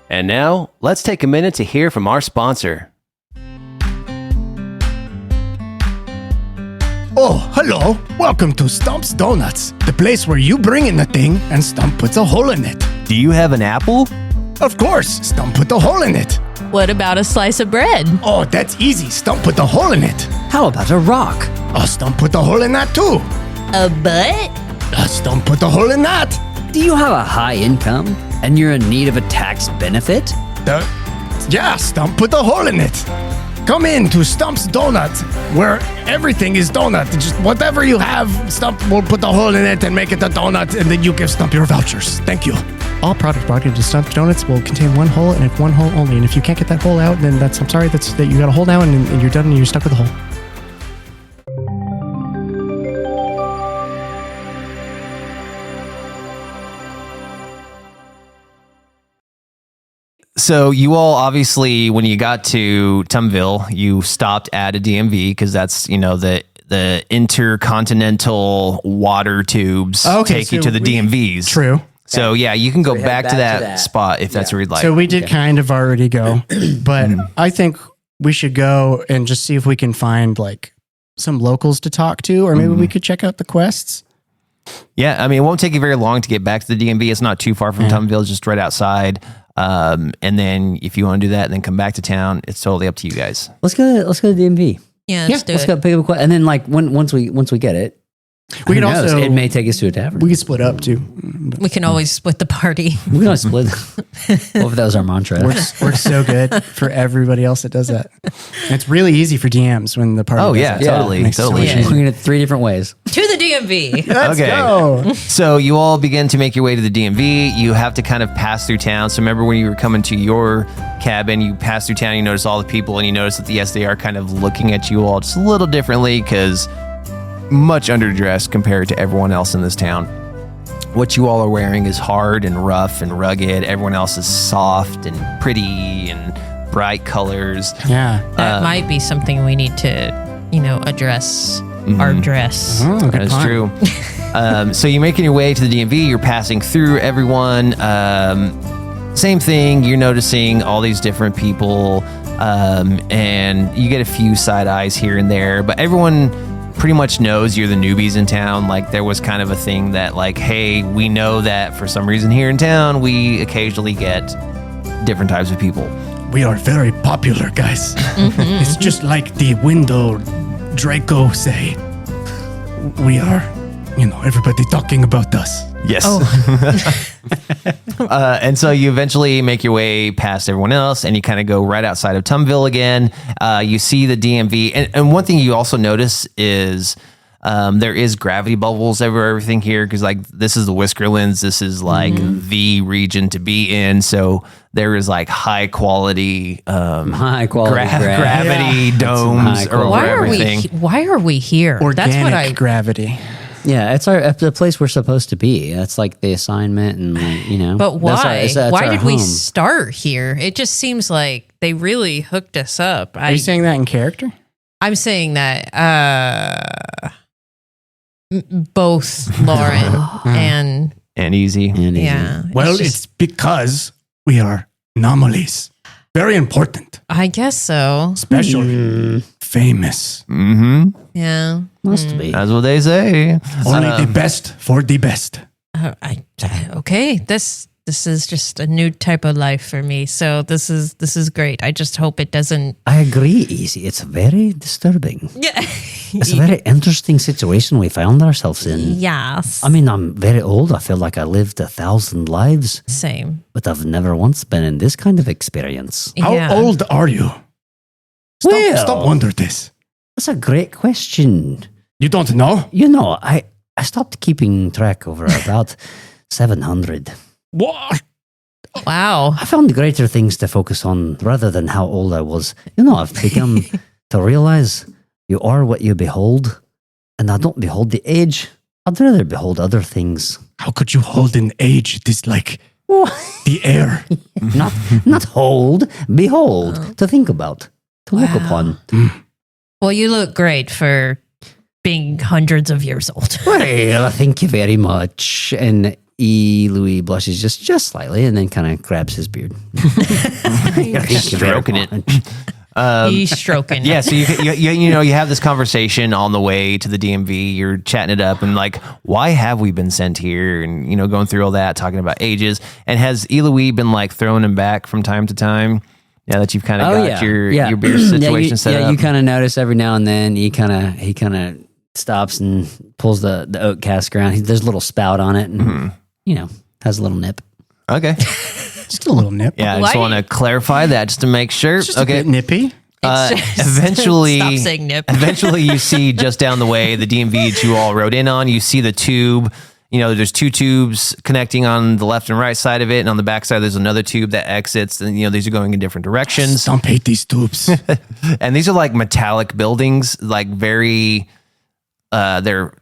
and now let's take a minute to hear from our sponsor. Oh, hello. Welcome to Stump's Donuts, the place where you bring in the thing and Stump puts a hole in it. Do you have an apple? Of course, Stump put the hole in it. What about a slice of bread? Oh, that's easy. Stump put the hole in it. How about a rock? Oh, Stump put the hole in that too. A butt? Stump put the hole in that. Do you have a high income and you're in need of a tax benefit? Yeah, Stump put the hole in it. Come in to Stump's Donuts, where everything is donut. Just whatever you have, Stump will put the hole in it and make it a donut, and then you give Stump your vouchers. Thank you. All products brought into Stump Donuts will contain one hole and one hole only. And if you can't get that hole out, then I'm sorry, that you got a hole now and you're done and you're stuck with a hole. So you all obviously, when you got to Tumville, you stopped at a DMV because that's, the intercontinental water tubes Okay, take you so to the DMVs. True. So yeah, you can go we head back to that spot if that's where you'd like. So we did kind of already go, but I think we should go and just see if we can find like some locals to talk to, or maybe we could check out the quests. Yeah, I mean, it won't take you very long to get back to the DMV. It's not too far from Tumville, it's just right outside. And then if you want to do that and then come back to town, it's totally up to you guys. Let's go to the DMV. Yeah, let's do Let's it. go pick up a quest. And then like once we get it, We who can knows? also It may take us to a tavern. we could split up too. We can always split the party. We can always split. What if that was our mantra? Works so good for everybody else that does that. And it's really easy for DMs when the party. Oh, does yeah, it. totally, Makes it so totally. much We're easier. going to 3 different ways. To the DMV. Let's Okay. go. So you all begin to make your way to the DMV. You have to kind of pass through town. So remember when you were coming to your cabin, you pass through town, you notice all the people, and you notice that, yes, they are kind of looking at you all just a little differently because much underdressed compared to everyone else in this town. What you all are wearing is hard and rough and rugged. Everyone else is soft and pretty and bright colors. Yeah. That might be something we need to, address our dress. Oh, good That is point. true. So you're making your way to the DMV. You're passing through everyone. Same thing. You're noticing all these different people, and you get a few side eyes here and there. But everyone pretty much knows you're the newbies in town. Like there was kind of a thing that, like, hey, we know that for some reason here in town we occasionally get different types of people. We are very popular, guys. It's just like the window Draco say. We are, everybody talking about us. Yes. And so you eventually make your way past everyone else and you kind of go right outside of Tumville again. You see the DMV. And one thing you also notice is there is gravity bubbles over everything here because, like, this is the Whiskerlands. This is like the region to be in. So there is like high quality Yeah. gravity domes High over quality. Why are everything. we here? Organic That's what I gravity. Yeah, it's the place we're supposed to be. That's like the assignment, and But why? That's Why our did we home. start here? It just seems like they really hooked us up. Are you saying that in character? I'm saying that both Lauren and And easy. And yeah. Well, just- it's because we are anomalies. Very important. I guess so. Special. Famous. Mm-hmm. Yeah. must be. That's what they say. Only the best for the best. Okay. This is just a new type of life for me. So this is great. I just hope it doesn't. I agree, Easy. It's very disturbing. Yeah. It's a very interesting situation we found ourselves in. Yes. I mean, I'm very old. I feel like I lived 1,000 lives, Same. but I've never once been in this kind of experience. How Yeah. old are you? Stop wonder this. That's a great question. You don't know? I stopped keeping track over about 700. What? Wow. I found greater things to focus on rather than how old I was. I've become to realize you are what you behold, and I don't behold the age. I'd rather behold other things. How could you hold an age this like the air? Not hold, behold, to think about, to look upon. Well, you look great for being hundreds of years old. Well, thank you very much. And Louis blushes just slightly and then kind of grabs his beard. Stroking it. He's stroking. Yeah, so you have this conversation on the way to the DMV. You're chatting it up and like, why have we been sent here? And going through all that, talking about ages. And has Eloise been like throwing him back from time to time? Now that you've kind of got your beer situation set up. You kind of notice every now and then he kind of stops and pulls the oak cask around. There's a little spout on it, and has a little nip. Okay. Just a little nip. Yeah, I just Why- want to clarify that just to make sure. Just a bit nippy. Eventually, Stop saying nip. eventually, you see just down the way the DMV that you all rode in on. You see the tube. There's two tubes connecting on the left and right side of it, and on the back side there's another tube that exits. And these are going in different directions. Stump hate these tubes. And these are like metallic buildings, like very. They're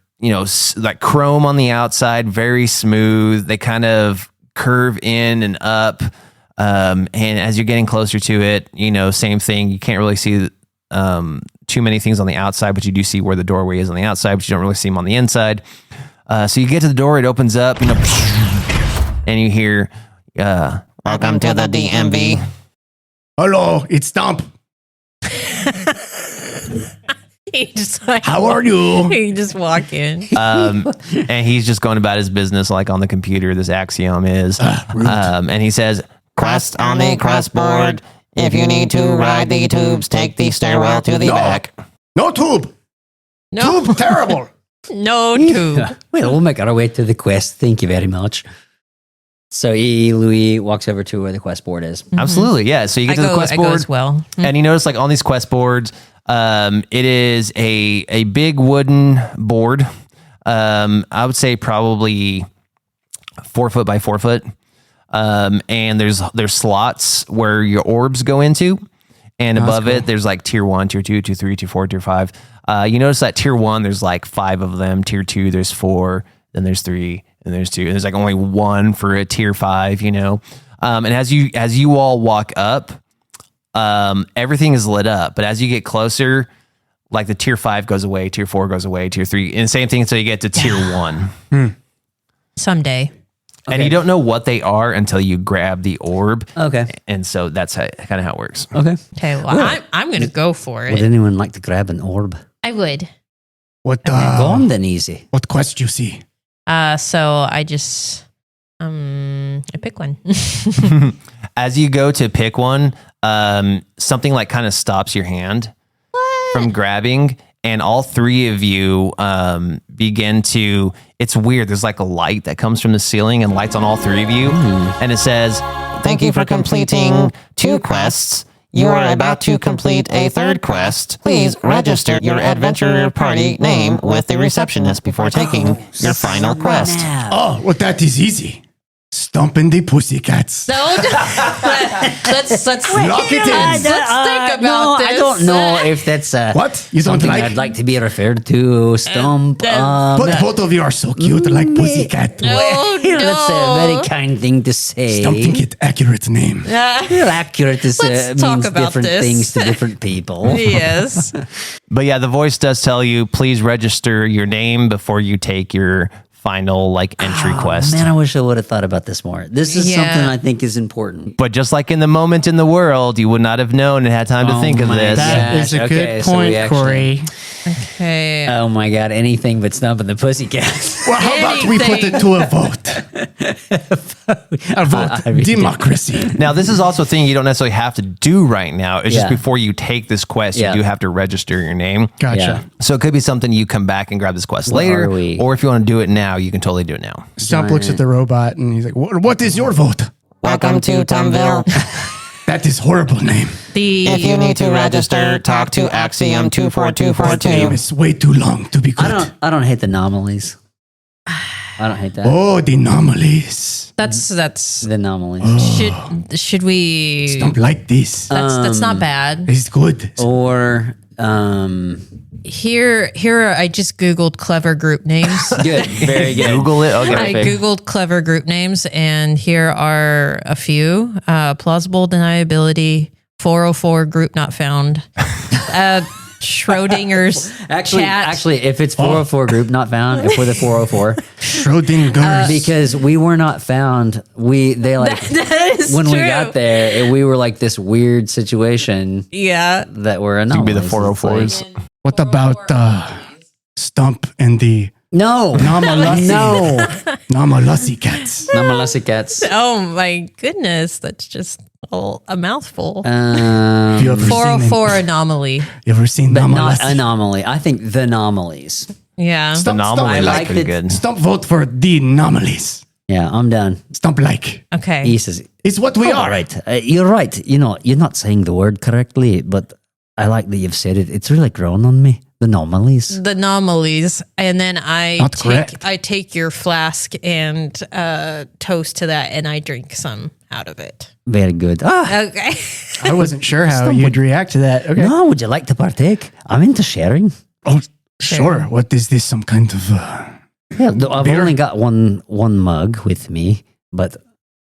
like chrome on the outside, very smooth. They kind of curve in and up. And as you're getting closer to it, same thing. You can't really see too many things on the outside, but you do see where the doorway is on the outside, but you don't really see them on the inside. So you get to the door, it opens up, and you hear, "Welcome to the DMV." Hello, it's Stump. He just like, How are you? You just walk in. And he's just going about his business like on the computer. This Axiom is, and he says, "Quest on the quest board. If you need to ride the tubes, take the stairwell to the back." No tube. No, Tube terrible. no tube. Well, we'll make our way to the quest. Thank you very much. So Louis walks over to where the quest board is. Absolutely, yeah. So you get to the quest I board. go as well. And you notice like on these quest boards, it is a big wooden board. I would say probably 4 foot by 4 foot. And there's slots where your orbs go into, and above it there's like tier 1, tier 2, tier 3, tier 4, tier 5. You notice that tier 1 there's like 5 of them. Tier 2 there's 4. Then there's 3. And there's 2. And there's like only 1 for a tier 5. And as you all walk up. Everything is lit up, but as you get closer, like the tier 5 goes away, tier 4 goes away, tier 3, and the same thing until you get to tier 1. Someday. And you don't know what they are until you grab the orb. Okay. And so that's kind of how it works. Okay. Okay, well, I'm going to go for Would it. anyone like to grab an orb? I would. What Go on then, Easy. What quest you see? So I just, I pick one. As you go to pick one, something like kind of stops your hand from grabbing, and all 3 of you begin to, it's weird. There's like a light that comes from the ceiling and lights on all 3 of you. And it says, "Thank you for completing 2 quests. You are about to complete a 3rd quest. Please register your adventurer party name with the receptionist before taking your final quest." Oh, well, that is easy. Stump and the Pussycats. No, let's Lock it in. Let's think about this. I don't know if that's What? You don't something like? I'd like to be referred to. Stump. But both of you are so cute like Pussycat. Oh, That's a no. very kind thing to say. Stump think it accurate name. Real accurate is, Let's talk means about different this. things to different people. Yes. But yeah, the voice does tell you, please register your name before you take your final entry quest. Man, I wish I would have thought about this more. This is Yeah. something I think is important. But just like in the moment in the world, you would not have known and had time to think of my this. God. That is a Okay, good so we point, actually- Corey. Okay. Oh my God, anything but Stump and the Pussycats. Well, how about we put it to a vote? A vote. I really do. Democracy. Now, this is also a thing you don't necessarily have to do right now. It's just Yeah. before you take this quest, Yeah. you do have to register your name. Gotcha. Yeah. So it could be something you come back and grab this quest Where later, are we? or if you want to do it now, you can totally do it now. Stump looks at the robot and he's like, what is your vote? Welcome to Tumville. That is horrible name. If you need to register, talk to Axiom 24242. Name is way too long to be good. I don't hate the anomalies. I don't hate that. Oh, the anomalies. That's The anomalies. should we Stump like this. that's not bad. It's good. Or Here I just googled clever group names. good, very good. Google it. Okay. I googled clever group names, and here are a few: plausible deniability, 404 group not found, Schrodinger's Actually, cat. if it's 404 group not found, if we're the 404, Schrodinger's. because we were not found, they like that is when true. we got there, we were like this weird situation Yeah, that were You anomalies. could be the It's like- 404s. What about Stump and the No, Namalassi? no, Namalassi cats. Namalassi cats. Oh my goodness, that's just a mouthful. Have you ever seen 404 anomaly. You ever seen But not Namalassi? anomaly. I think the anomalies. Yeah. Stump, Anomaly I is like pretty it. good. Stump vote for the anomalies. Yeah, I'm done. Stump like. Okay. He says, It's what we all are. right. You're right. You know, you're not saying the word correctly, but I like that you've said it. It's really grown on me. The anomalies. The anomalies, and then Not correct. I take your flask and toast to that, and I drink some out of it. Very good. Okay. I wasn't sure how you'd react to that. Okay. No, would you like to partake? I'm into sharing. Oh, sure. What is this? Some kind of. Yeah, I've Beer? only got one mug with me, but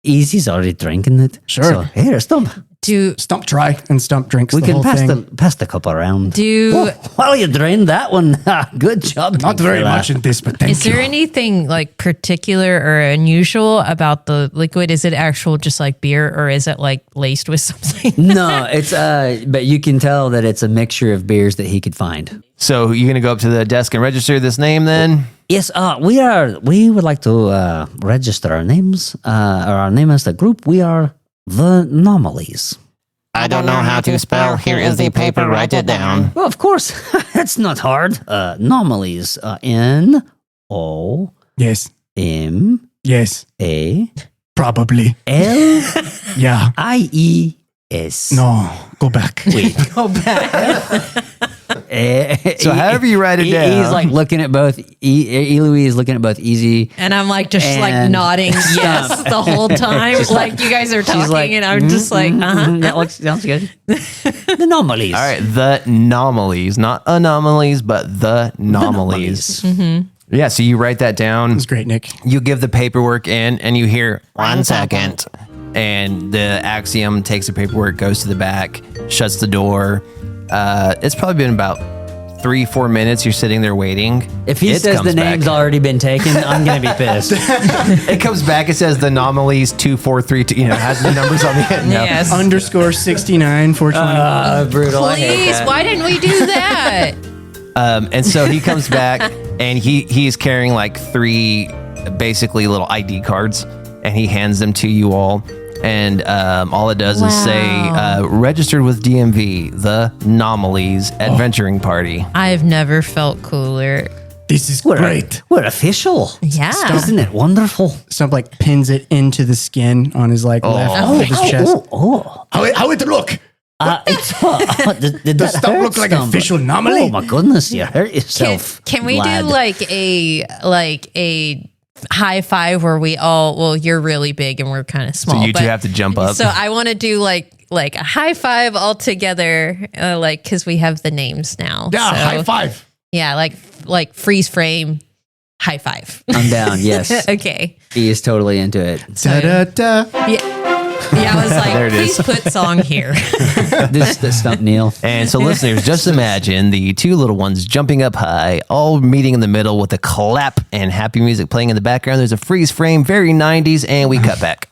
Easy's already drinking it. Sure. So, here, Stump. Do Stump try and Stump drinks We the can whole pass thing. pass the cup around. do Well, you drained that one. Good job. Not big very fella. much in this, but thank is you. there anything like particular or unusual about the liquid? Is it actual just like beer, or is it like laced with something? No, it's but you can tell that it's a mixture of beers that he could find. So you're going to go up to the desk and register this name then? Yes, we would like to register our names, or our name as the group. We are the Anomalies. I don't know how to spell. Here is the paper. Write it down. Well, of course, that's not hard. Anomalies. N-O-M-A. Yes. Yes. Probably. L-I-E-S. No. Go back. Wait. So however you write it down. He's like looking at both. Eloise is looking at both Easy. And I'm like just like And- nodding yes the whole time. Like you guys are talking, like, and I'm just like, That sounds good. The Anomalies. All right, the anomalies, not anomalies, but the anomalies. Yeah, so you write that down. That's great, Nick. You give the paperwork in, and you hear 1 second. And the Axiom takes the paperwork, goes to the back, shuts the door. It's probably been about 3-4 minutes. You're sitting there waiting. If he It says comes the name's back. already been taken, I'm gonna be pissed. It comes back. It says the anomalies 2432. Has the numbers on the end. No. yes. Underscore 69 420. Brutal. I hate Please, that. why didn't we do that? And so he comes back, and he's carrying like 3 basically little ID cards, and he hands them to you all. And all it does is say registered with DMV, the Anomalies Adventuring Party. I've never felt cooler. This is We're, great. we're official. Yeah. Isn't it wonderful? Stump like pins it into the skin on his like left of his chest. How it look? It's did Does that Stump hurt, look like Stump? official anomaly? Oh my goodness, you hurt yourself. Can we lad. do like a high five where we all, well, you're really big and we're kind of small. So you two but- have to jump up. So I want to do like a high five all together, like because we have the names now. Yeah, So, high five. Yeah, like freeze frame, high five. I'm down. Yes. Okay. He is totally into it. Da da da. Yeah, I was like, There it please is. put song here. This is the Stump Neil. And so, listeners, just imagine the two little ones jumping up high, all meeting in the middle with a clap and happy music playing in the background. There's a freeze frame, very 90s, and we cut back.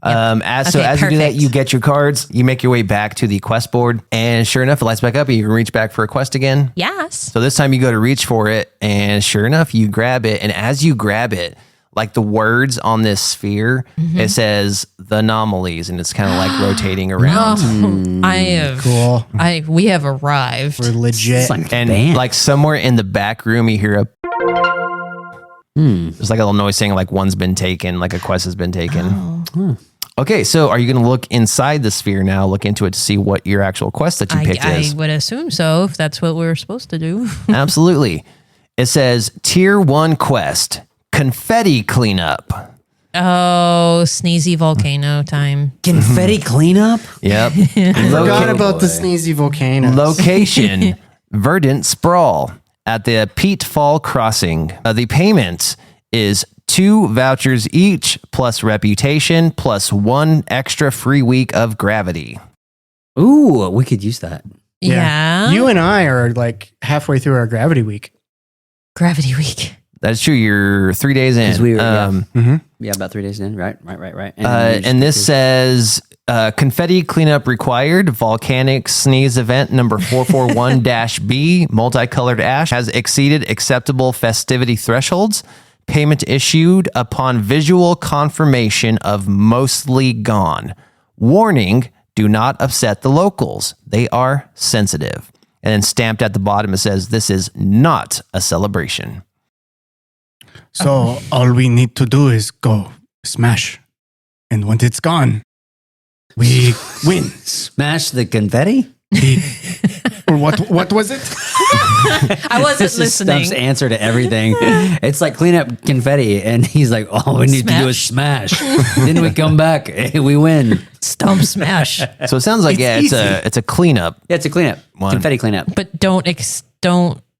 As Okay, you do that, perfect. you get your cards, you make your way back to the quest board, and sure enough, it lights back up, and you can reach back for a quest again. Yes. So this time you go to reach for it, and sure enough, you grab it, and as you grab it, like the words on this sphere, it says the anomalies, and it's kind of like rotating around. I have. Cool. We have arrived. We're legit. It's like And band. like somewhere in the back room, you hear a. There's like a little noise saying like one's been taken, like a quest has been taken. Okay, so are you going to look inside the sphere now, look into it to see what your actual quest that you picked I is? would assume so if that's what we were supposed to do. Absolutely. It says Tier 1 quest, confetti cleanup. Oh, sneezy volcano time. confetti cleanup. Yep. Forgot Loca- about the sneezy volcano. Location, Verdant Sprawl at the Peatfall Crossing. The payment is 2 vouchers each plus reputation plus 1 extra free week of gravity. Ooh, we could use that. Yeah. You and I are like halfway through our gravity week. Gravity week. That's true. You're 3 days in. 'Cause we were- yeah. Mm-hmm. Yeah, about 3 days in. Right. And this says confetti cleanup required. Volcanic sneeze event number 441-B. Multicolored ash has exceeded acceptable festivity thresholds. Payment issued upon visual confirmation of mostly gone. Warning: do not upset the locals. They are sensitive. And then stamped at the bottom, it says this is not a celebration. So all we need to do is go smash. And once it's gone, we win. smash the confetti. Or what was it? I wasn't This is listening. Stump's answer to everything. It's like clean up confetti, and he's like, "All we need to do is smash." Then we come back, we win. Stump smash. So it sounds like it's a cleanup. Yeah, it's a cleanup, One. confetti cleanup. But don't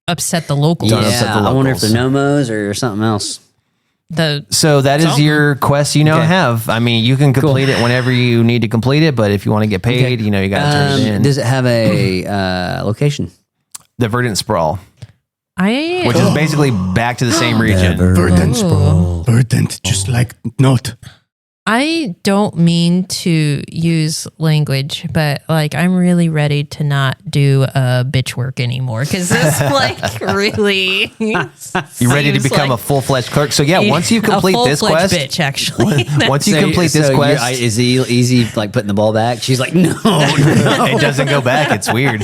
upset the locals. Don't upset the I wonder if locals. they're nomos or something else. So that is your quest you now Okay. have. I mean, you can complete it whenever you need to complete it, but if you want to get paid, you got to turn it in. Does it have a location? The Verdant Sprawl, I which is basically back to the same region. Verdant sprawl. Verdant, just like note. I don't mean to use language, but like I'm really ready to not do bitch work anymore because this like really. You ready to become a full-fledged clerk? So yeah, once you complete this quest, bitch actually. once you complete this quest, is it easy like putting the ball back? She's like, no. it doesn't go back. It's weird.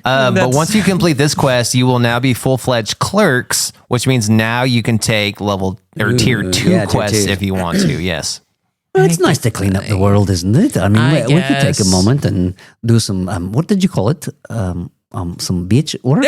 But once you complete this quest, you will now be full-fledged clerks, which means now you can take tier 2 yeah, tier quests 2. if you want to. Yes. Well, it's nice to clean up the world, isn't it? I mean, I we could take a guess. moment and do some, what did you call it? Some beach work?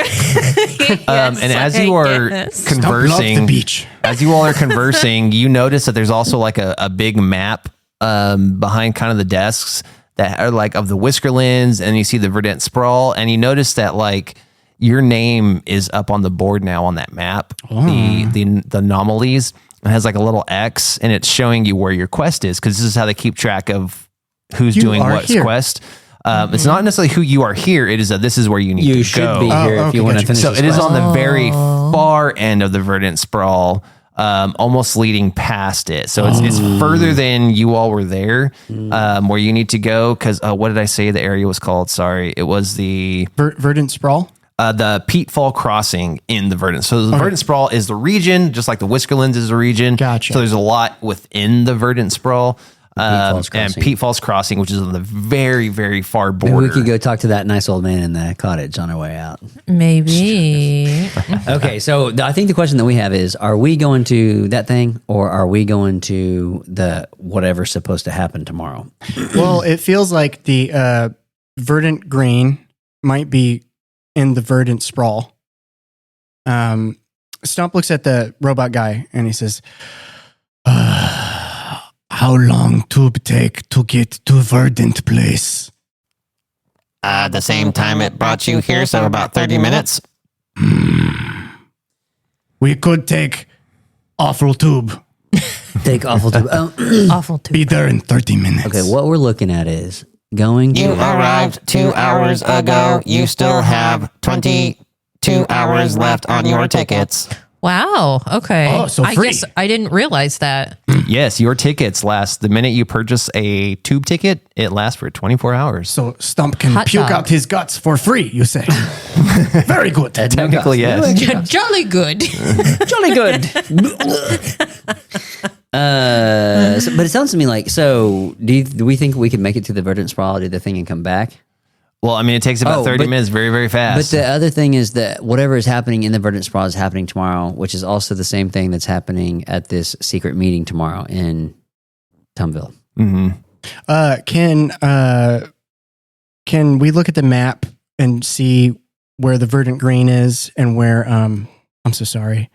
And as you are Love the conversing, beach. as you all are conversing, you notice that there's also like a big map behind kind of the desks that are like of the Whiskerlands, and you see the Verdant Sprawl, and you notice that like your name is up on the board now on that map. The anomalies. It has like a little X, and it's showing you where your quest is because this is how they keep track of who's You doing are what here. quest. It's not necessarily who you are here. It is this is where you need to You should go. be here if okay, you want to gotcha. finish So this it is quest. on the very far end of the Verdant Sprawl, almost leading past it. So it's further than you all were there, where you need to go. Because what did I say the area was called? Sorry, it was the Verdant sprawl. the Peatfall Crossing in the Verdant. So the Verdant Sprawl is the region, just like the Whiskerlands is a region. Gotcha. So there's a lot within the Verdant Sprawl. Peatfall's And Crossing. Peatfall's Crossing, which is on the very, very far Maybe border. we could go talk to that nice old man in the cottage on our way out. Maybe. Okay, so I think the question that we have is, are we going to that thing or are we going to the whatever's supposed to happen tomorrow? Well, it feels like the verdant green might be in the verdant sprawl. Stump looks at the robot guy and he says, how long tube take to get to Verdant Place? The same time it brought you here, so about 30 minutes. We could take awful tube. Take awful tube. Awful too. Be there in 30 minutes. Okay, what we're looking at is going to... You arrived 2 hours ago. You still have 22 hours left on your tickets. Wow. Okay. Oh, so I free. guess I didn't realize that. Yes, your tickets last the minute you purchase a tube ticket. It lasts for 24 hours. So Stump can Hot puke dog. out his guts for free, you say. Very good. Technically, yes. Jolly good. Jolly good. But it sounds to me like, so do we think we could make it to the Verdant Sprawl, do the thing and come back? Well, I mean, it takes about 30 minutes, very, very But fast. the other thing is that whatever is happening in the Verdant Sprawl is happening tomorrow, which is also the same thing that's happening at this secret meeting tomorrow in Tumville. Mm-hmm. Can we look at the map and see where the Verdant Green is and where I'm so sorry.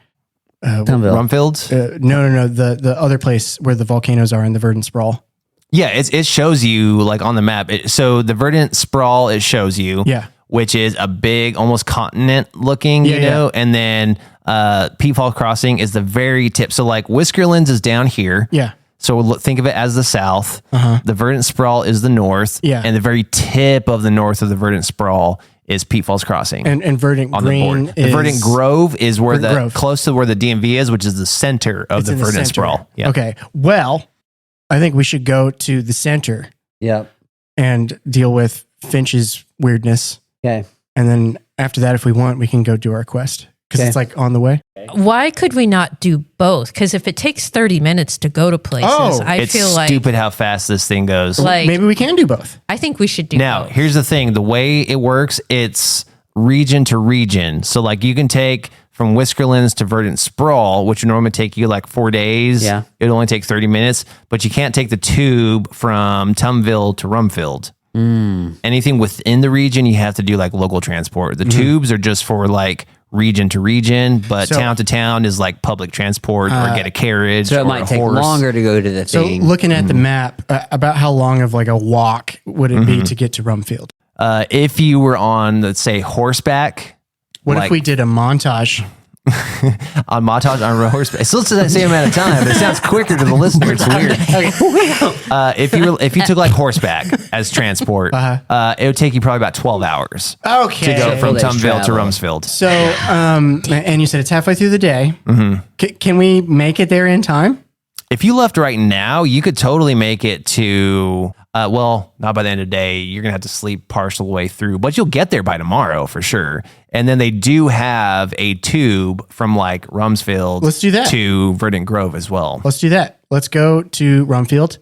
Tumville. Rumfield? No. The other place where the volcanoes are in the Verdant Sprawl. Yeah, it shows you like on the map. So the Verdant Sprawl, it shows you. Yeah. Which is a big, almost continent looking, you know, and then Peatfall Crossing is the very tip. So like Whiskerlands is down here. Yeah. So think of it as the south. Uh-huh. The Verdant Sprawl is the north. Yeah. And the very tip of the north of the Verdant Sprawl is Peatfalls Crossing. And Verdant on Green the board. The Verdant Grove is where Verdant Grove. close to where the DMV is, which is the center of It's the in the Verdant center. Sprawl. Yeah. Okay. Well, I think we should go to the center Yep. and deal with Finch's weirdness. Okay. And then after that, if we want, we can go do our quest because Okay. it's like on the way. Why could we not do both? Because if it takes 30 minutes to go to places, I It's feel like stupid how fast this thing goes. Like- Maybe we can do both. I think we should do Now, both. here's the thing. The way it works, it's region to region. So like you can take from Whiskerlands to Verdant Sprawl, which would normally take you like 4 days. Yeah. It would only take 30 minutes, but you can't take the tube from Tumville to Rumfield. Anything within the region, you have to do like local transport. The tubes are just for like region to region, but So- town to town is like public transport or get a carriage So or it might a take horse. longer to go to the So thing. looking at the map, about how long of like a walk would it be to get to Rumfield? If you were on, let's say, horseback, What if like- we did a montage? on montage on horseback. It's still the same amount of time, but it sounds quicker to the listener. It's weird. If you took like horseback as transport, it would take you probably about 12 hours Okay. to go from Full day's Tumville to travel. Rumsfeld. So, and you said it's halfway through the day. Can we make it there in time? If you left right now, you could totally make it to, well, not by the end of the day. You're going to have to sleep partial way through, but you'll get there by tomorrow for sure. And then they do have a tube from like Rumsfeld Let's do that. to Verdant Grove as well. Let's do that. Let's go to Rumfield.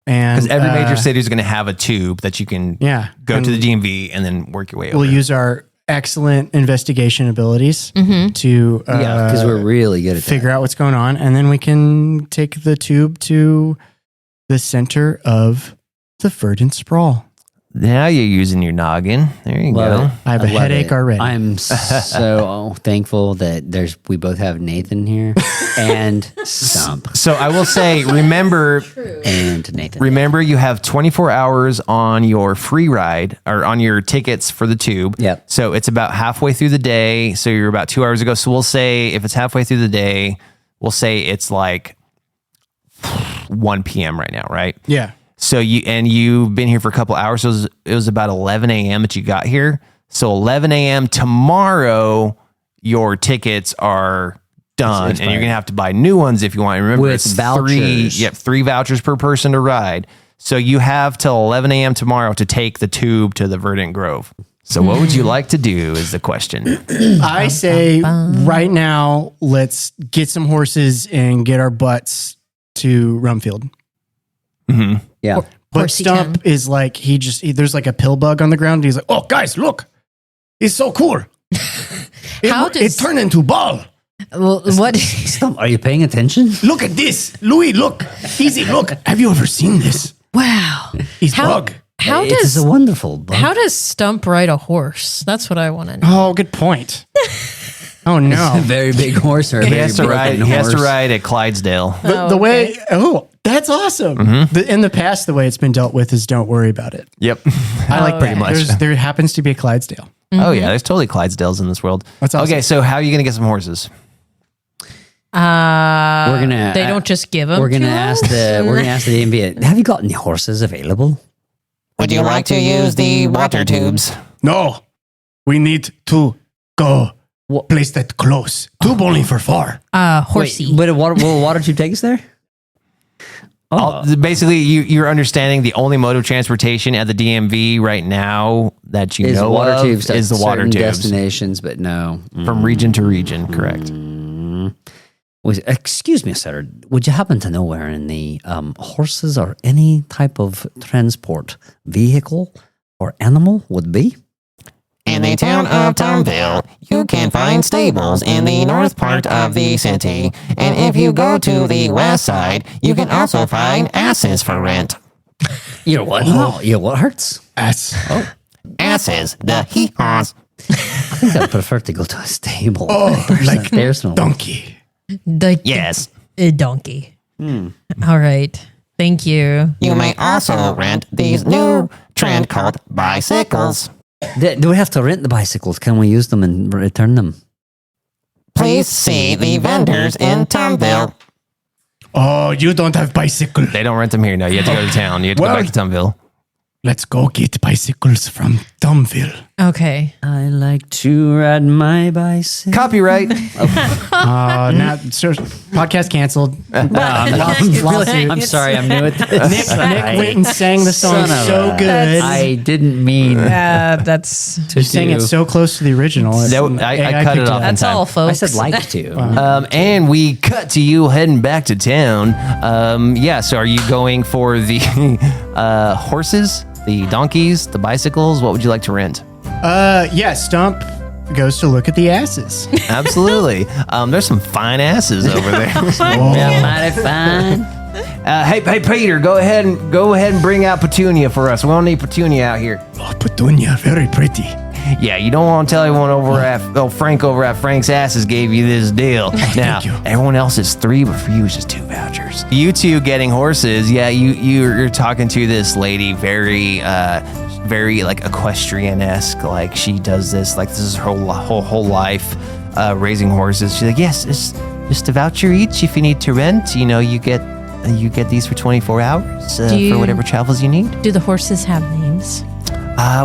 And Because every major city is going to have a tube that you can yeah, go and to the DMV and then work your way we'll over. use our excellent investigation abilities to Yeah, because we're really good at figure out what's going on. And then we can take the tube to the center of the Verdant Sprawl. Now you're using your noggin. There you Love go. it. I have a love headache it. already. I'm so thankful that we both have Nathan here and Stump So I will say, remember you have 24 hours on your free ride or on your tickets for the tube. Yep. So it's about halfway through the day. So you're about 2 hours ago. So we'll say if it's halfway through the day, we'll say it's like 1 p.m. right now, right? Yeah. So you've been here for a couple hours. So it was about 11 a.m. that you got here. So 11 a.m. tomorrow, your tickets are done, and you're gonna have to buy new ones if you want. Remember, With it's vouchers. three vouchers per person to ride. So you have till 11 a.m. tomorrow to take the tube to the Verdant Grove. So what would you like to do is the question. I say right now, let's get some horses and get our butts to Rumfield. Yeah. But Horsey Stump town. is like, there's like a pill bug on the ground. He's like, oh, guys, look. It's so cool. It turned into ball. Well, what? Stump, are you paying attention? Look at this. Louis, look. Easy, look. Have you ever seen this? Wow. He's How- bug. How It's does a wonderful bug. how does Stump ride a horse? That's what I want to know. Oh, good point. Oh no. A very big horse or a He very has to ride. broken He has to horse. ride at Clydesdale. The way, that's awesome. In the past, the way it's been dealt with is don't worry about it. Yep. I like pretty much. There happens to be a Clydesdale. Oh yeah, there's totally Clydesdales in this world. That's awesome. Okay, so how are you gonna get some horses? We're gonna. They don't just give them. We're gonna ask the. We're gonna ask the DMV. Have you got any horses available? Would you like to use the water tubes? No, we need to go What? place that close. Too bowling for far. Horsey. Wait, will water tube take us there? Basically, you're understanding the only mode of transportation at the DMV right now that you Is know water of tubes is at the water certain tubes destinations, but no. from region to region. Correct. Excuse me, sir. Would you happen to know where in the horses or any type of transport vehicle or animal would be? In the town of Tomville, you can find stables in the north part of the city. And if you go to the west side, you can also find asses for rent. Your what? No, your what hurts? Ass. Asses, the hee-haws. I think I'd prefer to go to a stable. Like There's no donkey. Yes. A donkey. All right. Thank you. You may also rent these new trend called bicycles. Do we have to rent the bicycles? Can we use them and return them? Please see the vendors in Tomville. Oh, you don't have bicycle. They don't rent them here. No, you have to go to town. You have to go Well- back to Tunville. Let's go get bicycles from Dumville. Okay. I like to ride my bicycle. Copyright. Now, podcast canceled. Lawsuit. I'm sorry, I'm new at this. Nick went and sang the song Son of so a- good. I didn't mean That's to You sang it do. so close to the original. I cut it off. that's time. all, I folks. said like to. And we cut to you heading back to town. So are you going for the horses, the donkeys, the bicycles? What would you like to rent? Yeah, Stump goes to look at the asses. Absolutely. There's some fine asses over there. Yeah, mighty fine. Hey, Peter, go ahead and bring out Petunia for us. We don't need Petunia out here. Oh, Petunia, very pretty. Yeah, you don't want to tell anyone Frank over at Frank's Asses gave you this deal. Now, you. everyone else is 3, but for you it's just 2 vouchers. You two getting horses, yeah, you're talking to this lady very like equestrian-esque, like she does this, like this is her whole life raising horses. She's like, yes, it's just a voucher each if you need to rent. You know, you get these for 24 hours for whatever travels you need. Do the horses have names?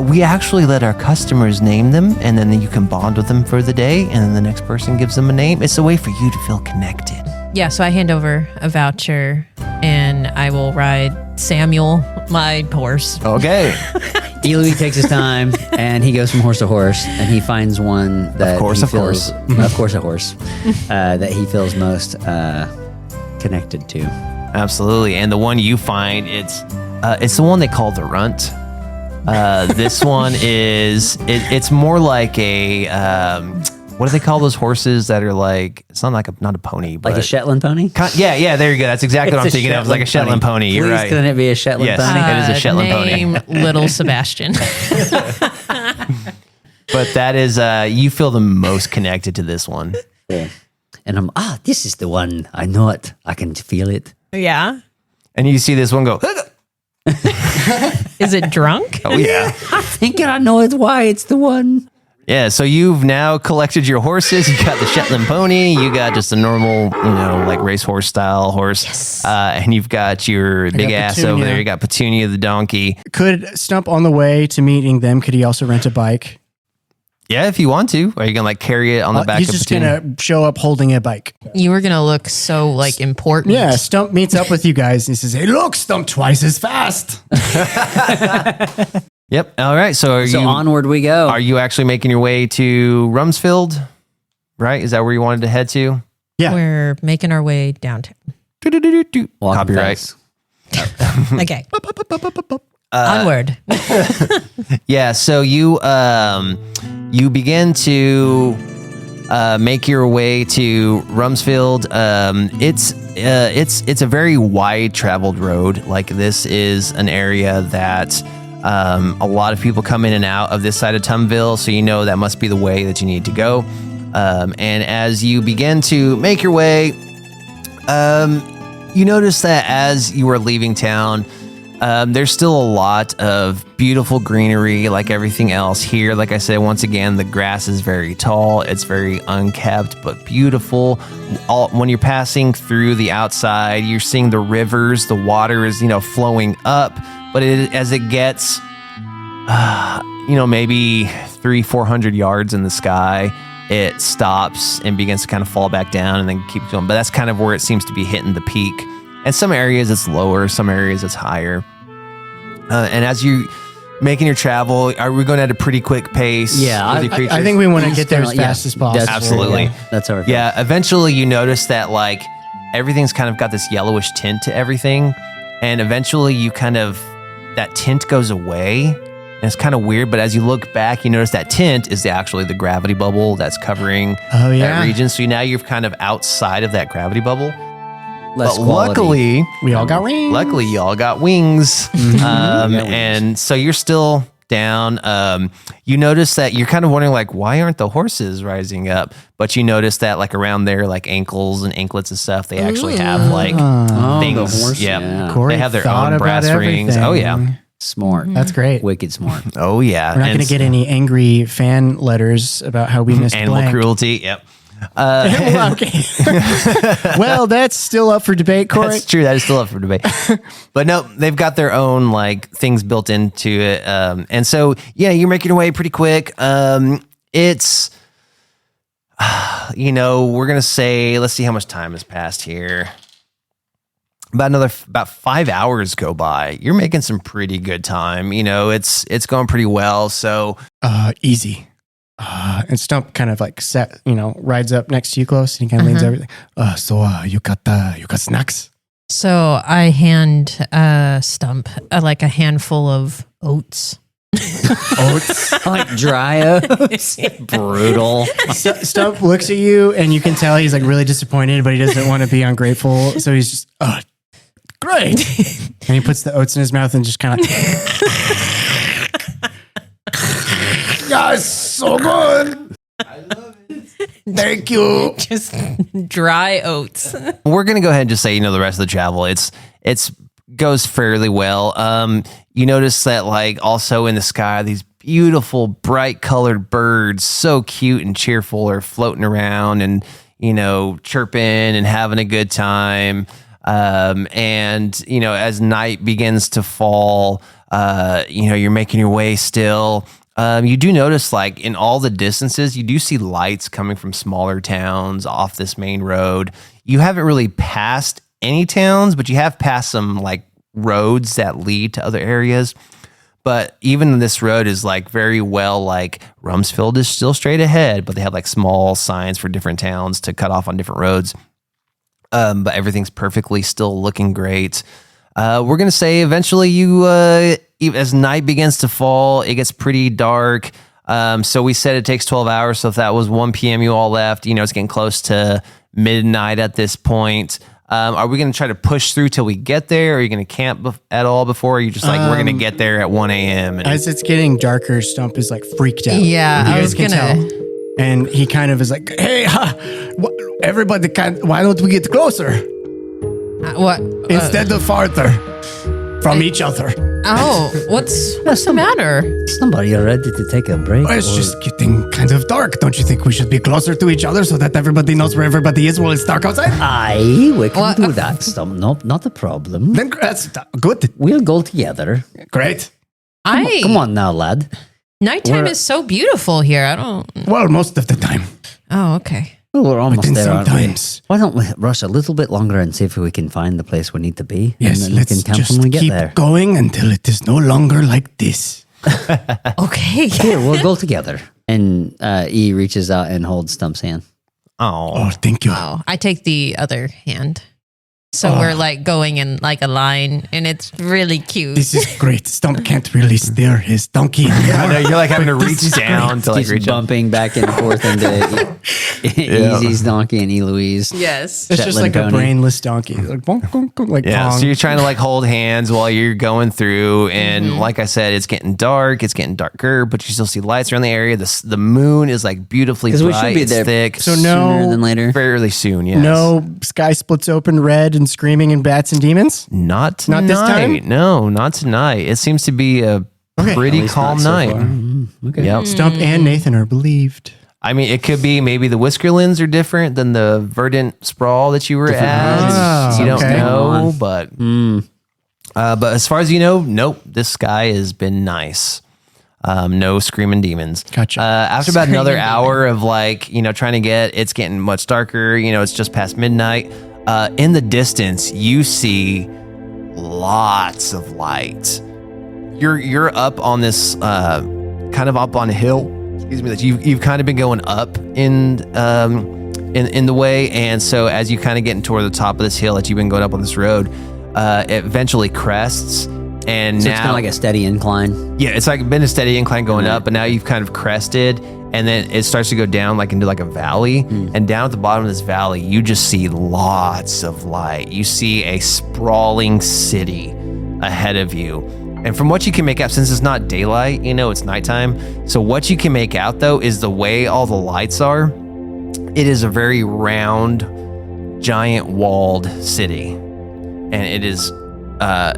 We actually let our customers name them, and then you can bond with them for the day, and then the next person gives them a name. It's a way for you to feel connected. Yeah, so I hand over a voucher and I will ride Samuel, my horse. Okay. Louis takes his time and he goes from horse to horse and he finds one that Of course. a horse that he feels most connected to. Absolutely. And the one you find, it's the one they call the runt. This one it's more like a what do they call those horses that are like, it's not a pony, but Like a Shetland pony? yeah, there you go. That's exactly what I'm thinking of. It's like a Shetland pony. You're Please, right. couldn't it be a Shetland Yes. pony? It is a Shetland pony. Name Little Sebastian. But that is you feel the most connected to this one. Yeah. And this is the one. I know it. I can feel it. Yeah. And you see this one go, Is it drunk? oh yeah. I think I know it. Why it's the one. Yeah, so you've now collected your horses. You got the Shetland pony. You got just a normal, like racehorse style horse. Yes. And you've got your big ass over Petunia. there. You got Petunia the donkey. Could Stump on the way to meeting them, could he also rent a bike? Yeah, if you want to. Are you going to like carry it on the back He's of just Petunia? going to show up holding a bike. You were going to look so like important. Yeah, Stump meets up with you guys and he says, hey, look, Stump twice as fast. Yep. All right. So Onward we go. are you actually making your way to Rumsfeld? Right? Is that where you wanted to head to? Yeah. We're making our way downtown. Do-do-do-do-do. Walking Copyright. fast. Okay. Onward. Yeah, so you begin to make your way to Rumsfeld. It's a very wide traveled road. Like this is an area that a lot of people come in and out of this side of Tumville, so you know that must be the way that you need to go. And as you begin to make your way, you notice that as you are leaving town, there's still a lot of beautiful greenery like everything else here. Like I said, once again, the grass is very tall. It's very unkept, but beautiful. When you're passing through the outside, you're seeing the rivers. The water is, flowing up. But as it gets, maybe 300-400 yards in the sky, it stops and begins to kind of fall back down and then keeps going. But that's kind of where it seems to be hitting the peak. And some areas it's lower, some areas it's higher. And as you making your travel, are we going at a pretty quick pace? Yeah, I think we want to get there as fast as possible. Absolutely. That's our Yeah, eventually you notice that like everything's kind of got this yellowish tint to everything. And eventually you that tint goes away. And it's kind of weird, but as you look back, you notice that tint is actually the gravity bubble that's covering that region. So now you're kind of outside of that gravity bubble. Less but quality. luckily, We all got wings. Luckily, y'all got wings. And so you're still down. You notice that you're kind of wondering, like, why aren't the horses rising up? But you notice that, like, around their, like, ankles and anklets and stuff, they actually have, like, things. the horse, Yeah. Corey They have their thought own about brass rings. everything. Oh, yeah. Smart. That's great. Wicked smart. Oh, yeah. We're not going to get any angry fan letters about how we missed animal blank. cruelty. Yep. Okay. Well, that's still up for debate, Corey. That's true. That is still up for debate. But no, they've got their own like things built into it. And so, yeah, you're making your way pretty quick. It's, we're going to say, let's see how much time has passed here. About 5 hours go by. You're making some pretty good time. It's going pretty well. So Easy. And Stump kind of like rides up next to you close and he kind of leans everything. So you got snacks? So I hand Stump like a handful of oats. Oats. Like dry oats. Brutal. Stump looks at you and you can tell he's like really disappointed, but he doesn't want to be ungrateful. So he's just, great. And he puts the oats in his mouth and just kind of. Yes, so good. I love it. Thank you. Just dry oats. we're going to go ahead and just say, the rest of the travel, it's goes fairly well. You notice that like also in the sky, these beautiful bright colored birds, so cute and cheerful, are floating around and, chirping and having a good time. And, as night begins to fall, you're making your way still. You do notice, like, in all the distances, you do see lights coming from smaller towns off this main road. You haven't really passed any towns, but you have passed some, like, roads that lead to other areas. But even this road is, like, very well, like, Rumsfeld is still straight ahead, but they have, like, small signs for different towns to cut off on different roads. But everything's perfectly still looking great. We're going to say eventually as night begins to fall, it gets pretty dark. So we said it takes 12 hours. So if that was 1 p.m. you all left, it's getting close to midnight at this point. Are we going to try to push through till we get there? Are you going to camp at all before? Or are you just like, we're going to get there at 1 a.m.? As it's getting darker, Stump is like freaked out. Yeah, I was can gonna. tell. And he kind of is like, hey, everybody why don't we get closer? What? Instead of farther from each other. Oh, what's the matter? Somebody ready to take a break? It's just getting kind of dark. Don't you think we should be closer to each other so that everybody knows where everybody is while it's dark outside? Aye, we can do that. Nope, not a problem. Then that's good. We'll go together. Great. Come on now, lad. Nighttime is so beautiful here. I don't. Well, most of the time. Oh, okay. Well, we're almost But then there, aren't we? sometimes. Why don't we rush a little bit longer and see if we can find the place we need to be? Yes, and then let's we can camp just when we get keep there. going until it is no longer like this. Okay. Here, we'll go together. And E reaches out and holds Stump's hand. Oh, Oh, thank you. Oh, I take the other hand. So we're like going in like a line, and it's really cute. This is great. Stump can't really steer his donkey. I know you're like having to reach down to like Keeps reach up. bumping back and forth into Easy's donkey and Eloise. Yes. It's just Shetland like a pony. brainless donkey. Like, bonk, bonk, bonk, like Yeah, Pong. so you're trying to like hold hands while you're going through, and like I said, it's getting dark, it's getting darker, but you still see lights around the area. The moon is like beautifully Because we bright, should be it's there thick, So sooner than later. fairly soon. Yes. No sky splits open red and screaming and bats and demons. not tonight. Not this time? No, not tonight. It seems to be a pretty At least calm not so night. far. Okay. Yep. Stump and Nathan are believed. I mean, it could be maybe the Whiskerlands are different than the verdant sprawl that you were at. regions. You don't Okay. know, but as far as you know, nope. This sky has been nice. No screaming demons. Gotcha. After about another hour of like, trying to it's getting much darker. It's just past midnight. In the distance, you see lots of light. You're up on this kind of up on a hill. Excuse me. That you've kind of been going up in the way, and so as you kind of getting toward the top of this hill that you've been going up on this road, it eventually crests. And So now it's kind of like a steady incline. yeah, it's like been a steady incline going up, but now you've kind of crested, and then it starts to go down like into like a valley. And down at the bottom of this valley, you just see lots of light. You see a sprawling city ahead of you. And from what you can make out, since it's not daylight, it's nighttime. So what you can make out though is the way all the lights are. It is a very round, giant walled city, and it is.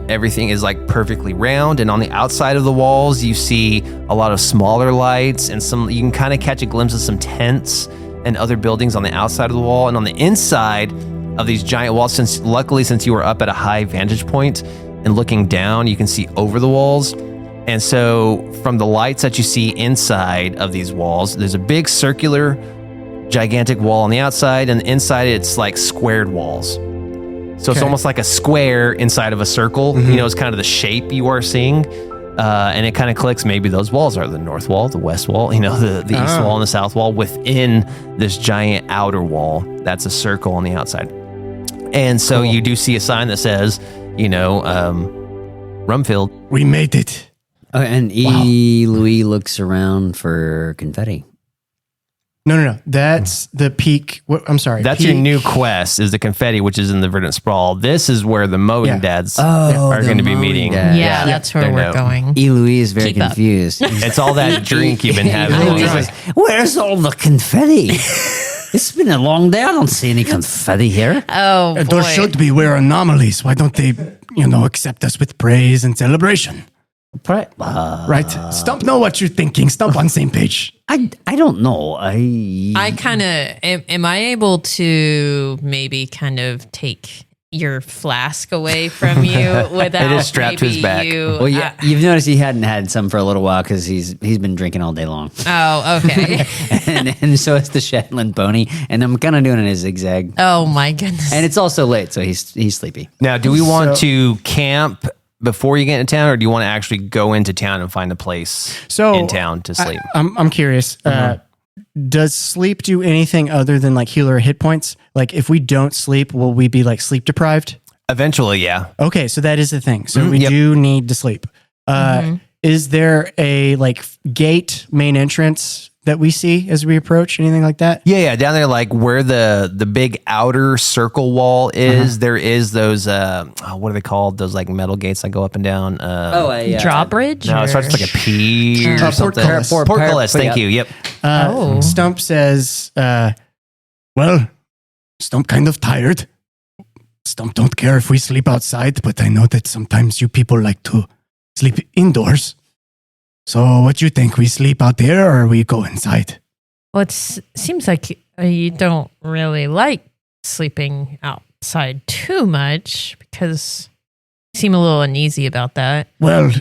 Everything is like perfectly round, and on the outside of the walls you see a lot of smaller lights, and you can kind of catch a glimpse of some tents and other buildings on the outside of the wall. And on the inside of these giant walls, since you were up at a high vantage point and looking down, you can see over the walls. And so from the lights that you see inside of these walls, there's a big circular gigantic wall on the outside, and inside it's like squared walls. So it's almost like a square inside of a circle. It's kind of the shape you are seeing. And it kind of clicks. Maybe those walls are the north wall, the west wall, the east wall and the south wall within this giant outer wall. That's a circle on the outside. And so you do see a sign that says, Rumfield. We made it. And Louis looks around for confetti. No. That's the peak. I'm sorry. That's your new quest, is the confetti, which is in the Verdant Sprawl. This is where the mowing dads are going to be meeting. Yeah, that's where we're going. Louis is very Keep up. confused. It's all that drink you've been having. Louis says, "Where's all the confetti? It's been a long day. I don't see any confetti here." Oh, boy. There should be. We're anomalies. Why don't they, accept us with praise and celebration? Right? Stump, know what you're thinking. Stump on same page. I don't know. I kind of am I able to maybe kind of take your flask away from you without It is strapped to his maybe back. you? Well, yeah, you've noticed he hadn't had some for a little while because he's been drinking all day long, Oh, okay. and so is the Shetland pony. And I'm kind of doing it in a zigzag. Oh my goodness. And it's also late, so he's sleepy. Now, do we want to camp before you get into town, or do you want to actually go into town and find a place in town to sleep? I'm curious. Does sleep do anything other than like heal our hit points? Like if we don't sleep, will we be like sleep deprived? Eventually, yeah. Okay, so that is the thing. So we do need to sleep. Is there a like gate main entrance that we see as we approach? Anything like that? Yeah, down there, like where the big outer circle wall is, there is those, what are they called? Those like metal gates that go up and down. Drawbridge? No, it starts with like a P or something. Portcullis, thank you. Yep. Stump says, well, Stump kind of tired. Stump don't care if we sleep outside, but I know that sometimes you people like to sleep indoors. So what do you think? We sleep out there or we go inside? Well, it seems like you don't really like sleeping outside too much because you seem a little uneasy about that. Well,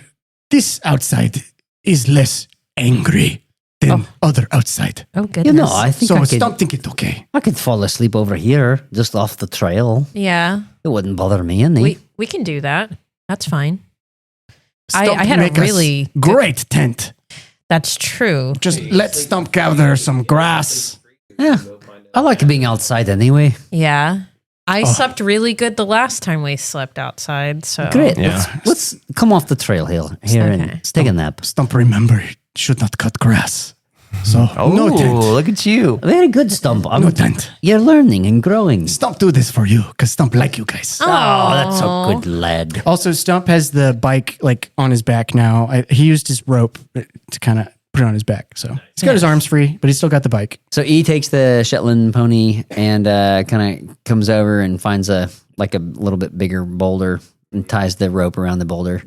this outside is less angry than other outside. Oh, goodness. I think So I could, Stump think it's okay. I could fall asleep over here, just off the trail. Yeah, It wouldn't bother me any. we can do that. That's fine. Stump I had a make us really great tent. That's true. Just let Stump gather some grass. Yeah, I like being outside anyway. Yeah. I slept really good the last time we slept outside. So Great. Yeah. Let's come off the trail here and take a nap. Stump, remember, should not cut grass. So, no tent. look at you. Very good, Stump. No tent. You're learning and growing. Stump do this for you, because Stump like you guys. Oh, that's a good lad. Also, Stump has the bike like on his back now. He used his rope to kind of put it on his back. So he's got his arms free, but he's still got the bike. So E takes the Shetland pony and kind of comes over and finds a little bit bigger boulder and ties the rope around the boulder.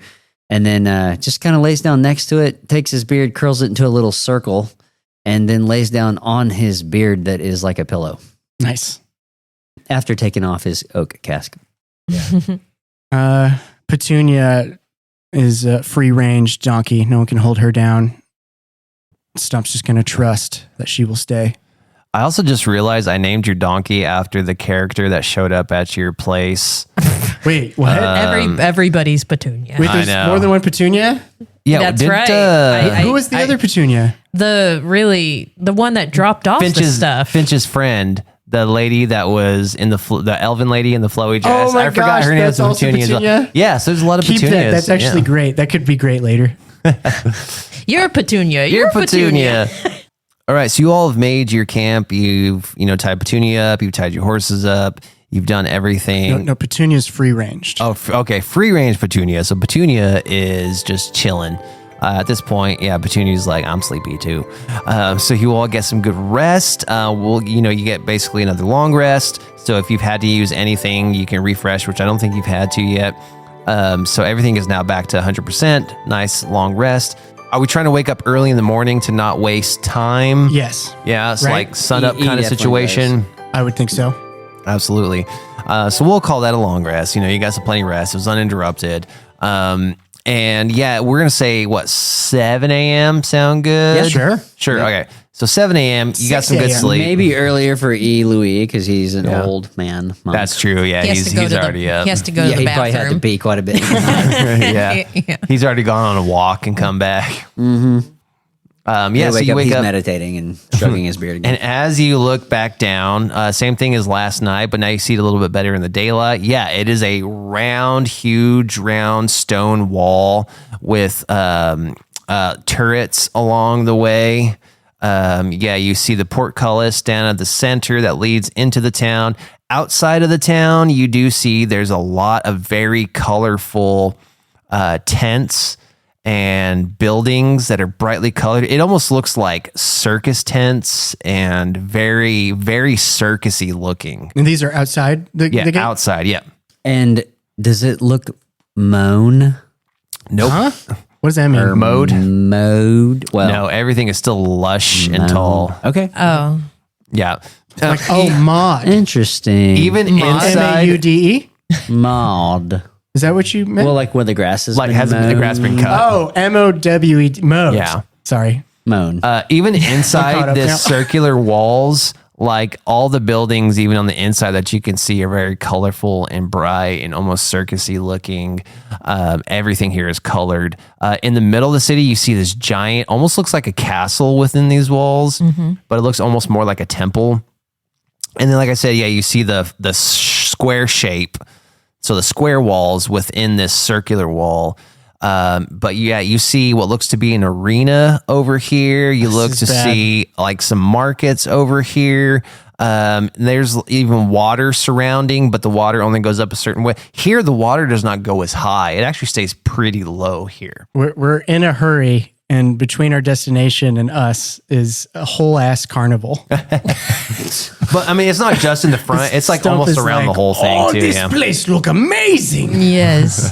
And then just kind of lays down next to it, takes his beard, curls it into a little circle, and then lays down on his beard that is like a pillow Nice. after taking off his oak cask. Petunia is a free range donkey. No one can hold her down. Stump's just going to trust that she will stay. I also just realized I named your donkey after the character that showed up at your place. Wait, what? everybody's Petunia. Wait, I there's know. more than one Petunia? Yeah, That's right. Who was the other Petunia? The one that dropped off the stuff. Finch's friend, the lady that was in the elven lady in the flowy dress. Oh my I forgot gosh, her name that's was also Petunia. As well. Petunia? Yeah, so there's a lot of Keep Petunias. that. That's actually great. That could be great later. You're Petunia. You're Petunia. All right, so you all have made your camp. You've tied Petunia up. You've tied your horses up. You've done everything. No, Petunia's free ranged. Oh, okay, free range Petunia. So Petunia is just chilling. At this point, yeah, Petunia's like, I'm sleepy too. So you all get some good rest. You get basically another long rest. So if you've had to use anything, you can refresh, which I don't think you've had to yet. So everything is now back to 100%. Nice long rest. Are we trying to wake up early in the morning to not waste time? Yes, Yeah, it's Right. like sun up He kind of definitely situation. I would think so. Absolutely. So we'll call that a long rest. You got some plenty of rest. It was uninterrupted. And yeah, we're going to say, 7 a.m. sound good? Yeah, Sure. Sure. Okay. So 7 a.m. You got 6 some good a.m. sleep. Maybe earlier for E. Louis because he's an Yeah. old man. Monk. That's true. Yeah. He has He's to go to already the. up. He has to go to Yeah, the he probably had to bathroom. pee quite a bit. yeah. Yeah. He's already gone on a walk and come back. Mm-hmm. Yeah. So you wake he's up. meditating and stroking his beard again. And as you look back down, same thing as last night, but now you see it a little bit better in the daylight. Yeah, it is a huge round stone wall with turrets along the way. You see the portcullis down at the center that leads into the town. Outside of the town, you do see there's a lot of very colorful tents and buildings that are brightly colored. It almost looks like circus tents and very, very circusy looking. And these are outside the Yeah, gate? outside. Yeah. And does it look mown? Nope. Huh? What does that mean? Mode? Mowed? Well, No, everything is still lush and tall. Okay. Oh, Yeah. Mod. Interesting. Even inside, MAUDE? mod. Is that what you meant? Well, like where the grass is like has the grass been cut? oh, MOWED. Mode. Yeah. Sorry. mown. Even caught inside up this now. circular walls, like all the buildings, even on the inside that you can see, are very colorful and bright and almost circusy looking. Everything here is colored. In the middle of the city, you see this giant, almost looks like a castle within these walls, but it looks almost more like a temple. And then, like I said, yeah, you see the square shape. So the square walls within this circular wall. But yeah, you see what looks to be an arena over here. You look is to bad. see like some markets over here. There's even water surrounding, but the water only goes up a certain way. Here, the water does not go as high. It actually stays pretty low here. We're in a hurry, and between our destination and us is a whole ass carnival. But I mean, it's not just in the front. It's like Stump almost is around the like, whole thing oh, too. this Yeah. place look amazing. yes.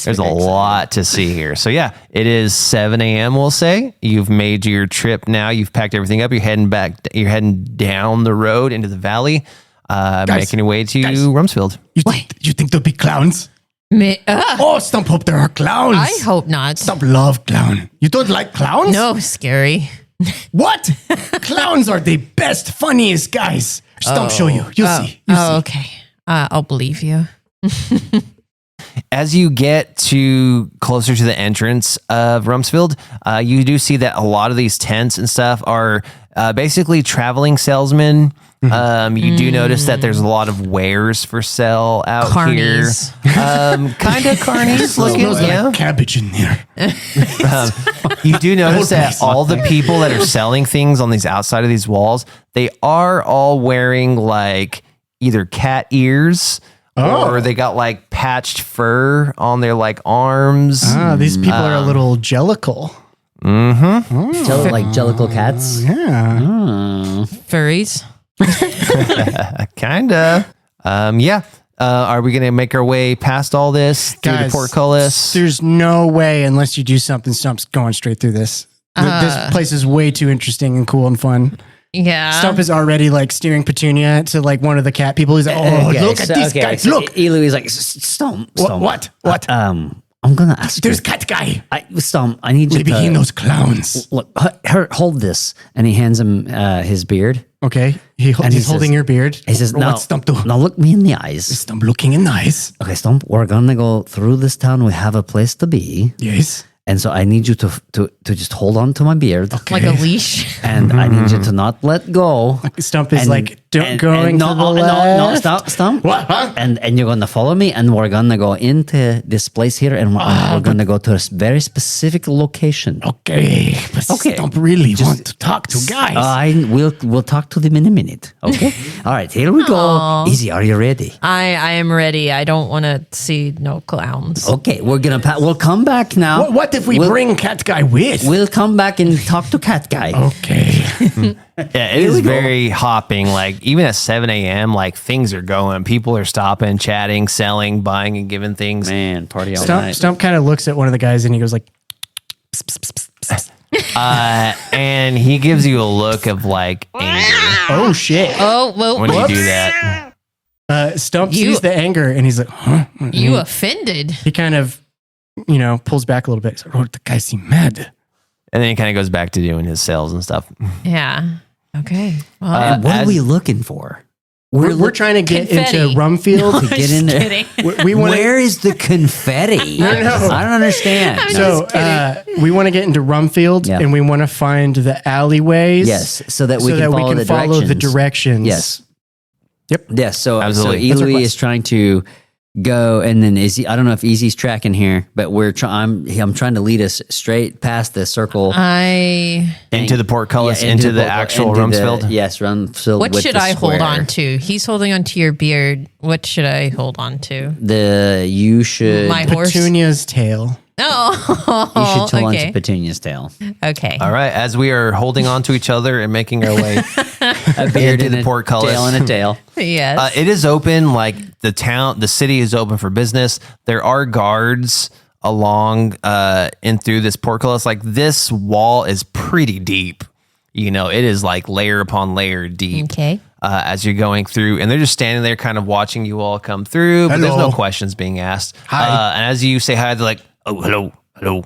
There's a lot to see here. So yeah, it is 7 a.m. We'll say you've made your trip now. You've packed everything up. You're heading back. You're heading down the road into the valley, making your way to Rumsfeld. You think there'll be clowns? Oh, Stump hope there are clowns. I hope not. Stump love clown. You don't like clowns? No, scary. What? Clowns are the best, funniest guys. Stump show you. You'll see. You'll see. Okay. I'll believe you. As you get to closer to the entrance of Rumsfeld, you do see that a lot of these tents and stuff are basically traveling salesmen. You do notice that there's a lot of wares for sale out Carnies. here. Kind of carnies looking, yeah. Cabbage in there. You do notice that all the people that are selling things on these outside of these walls, they are all wearing like either cat ears or they got like patched fur on their like arms. These people are a little jellicle. Like jellicle cats. Yeah. Furries. Kinda. Yeah. Are we gonna make our way past all this through Guys, the portcullis? There's no way unless you do something, Stump's going straight through this. This place is way too interesting and cool and fun. Yeah. Stump is already like steering Petunia to like one of the cat people. He's like, oh, look at these guys. So Look. Elu is like, Stump. What? I'm gonna ask There's you. cat guy. Stump, I need you Maybe to he knows clowns. look. Hold this, and he hands him his beard. Okay. he He's says- holding your beard. He says, "Now, What's Stump do? now look me in the eyes." Stump looking in the eyes. Okay, Stump, we're gonna go through this town. We have a place to be, Yes. and so I need you to just hold on to my beard, Like a leash. and I need you to not let go. Stump is And- like, and- going and no, to the no, left. stop, Stump. What? Huh? And you're gonna follow me, and we're gonna go into this place here, and we're gonna go to a very specific location. Okay. But Okay. Stump really want to talk to guys. We'll talk to them in a minute. Okay. All right. Here we go. Easy. Are you ready? I am ready. I don't want to see no clowns. Okay. We're gonna. We'll come back now. What if we We'll- bring cat guy with? We'll come back and talk to Cat Guy. Okay. Yeah, it is very hopping. Like even at 7 a.m., like things are going. People are stopping, chatting, selling, buying, and giving things. Man, party all Stump, night. Stump kind of looks at one of the guys and he goes like, And he gives you a look of like anger oh shit. Oh, well, when you whoops. do that. Stump You- sees the anger and he's like, huh? You offended. He kind of, pulls back a little bit. He's like, oh, the guy seemed mad. And then he kind of goes back to doing his sales and stuff. Yeah. Okay. Well, And what as- are we looking for? We're trying to get Confetti. into Rumfield. To get in there. We want to. Where is the confetti? No. I don't understand. So we want to get into Rumfield Yeah. and we want to find the alleyways. Yes, so that we so can that follow, we can the, follow directions. the directions. Yes. Yep. Yes. So Absolutely. That's our Eloi quest. is trying to go, and then Izzy. I don't know if Izzy's tracking here, but I'm trying to lead us straight past the circle Into the portcullis, Yeah, into the portal- actual into Rumsfeld. Yes, Rumsfeld. what with should the I hold square. on to? He's holding on to your beard. What should I hold on to? You should. My horse. Petunia's tail. Oh, you should hold on okay. to Petunia's tail. Okay. All right, as we are holding on to each other and making our way, A beard Into and the a portcullis. tail and a tail. Yes. it is open. Like the city is open for business. There are guards along and through this portcullis. Like this wall is pretty deep. It is like layer upon layer deep. Okay. As you're going through, and they're just standing there, kind of watching you all come through. But there's no Hello. questions being asked. Hi. And as you say hi, they're like, "Oh, hello,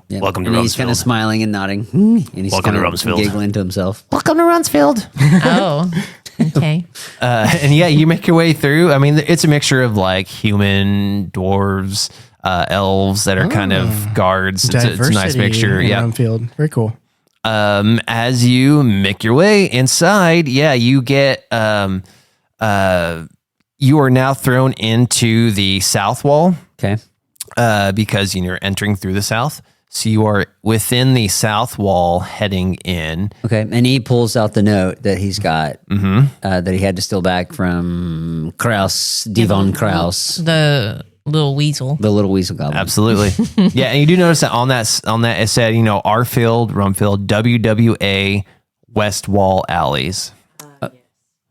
Yeah. welcome to and he's kind of Rumsfeld. smiling and nodding. And he's Welcome kind to of Rumsfeld. giggling to himself. Welcome to Rumsfeld." Oh, okay. And yeah, you make your way through. I mean, it's a mixture of like human, dwarves, elves that are kind of guards. It's a nice mixture. in Yeah. Rumfield. Very cool. As you make your way inside, yeah, you get you are now thrown into the south wall Okay. because you're entering through the south. So you are within the south wall heading in. Okay. And he pulls out the note that he's got that he had to steal back from Kraus, Devon Kraus, The little weasel. the little weasel goblin. Absolutely. Yeah, and you do notice that on that it said, Arfield, Rumfield, WWA, West Wall Alleys.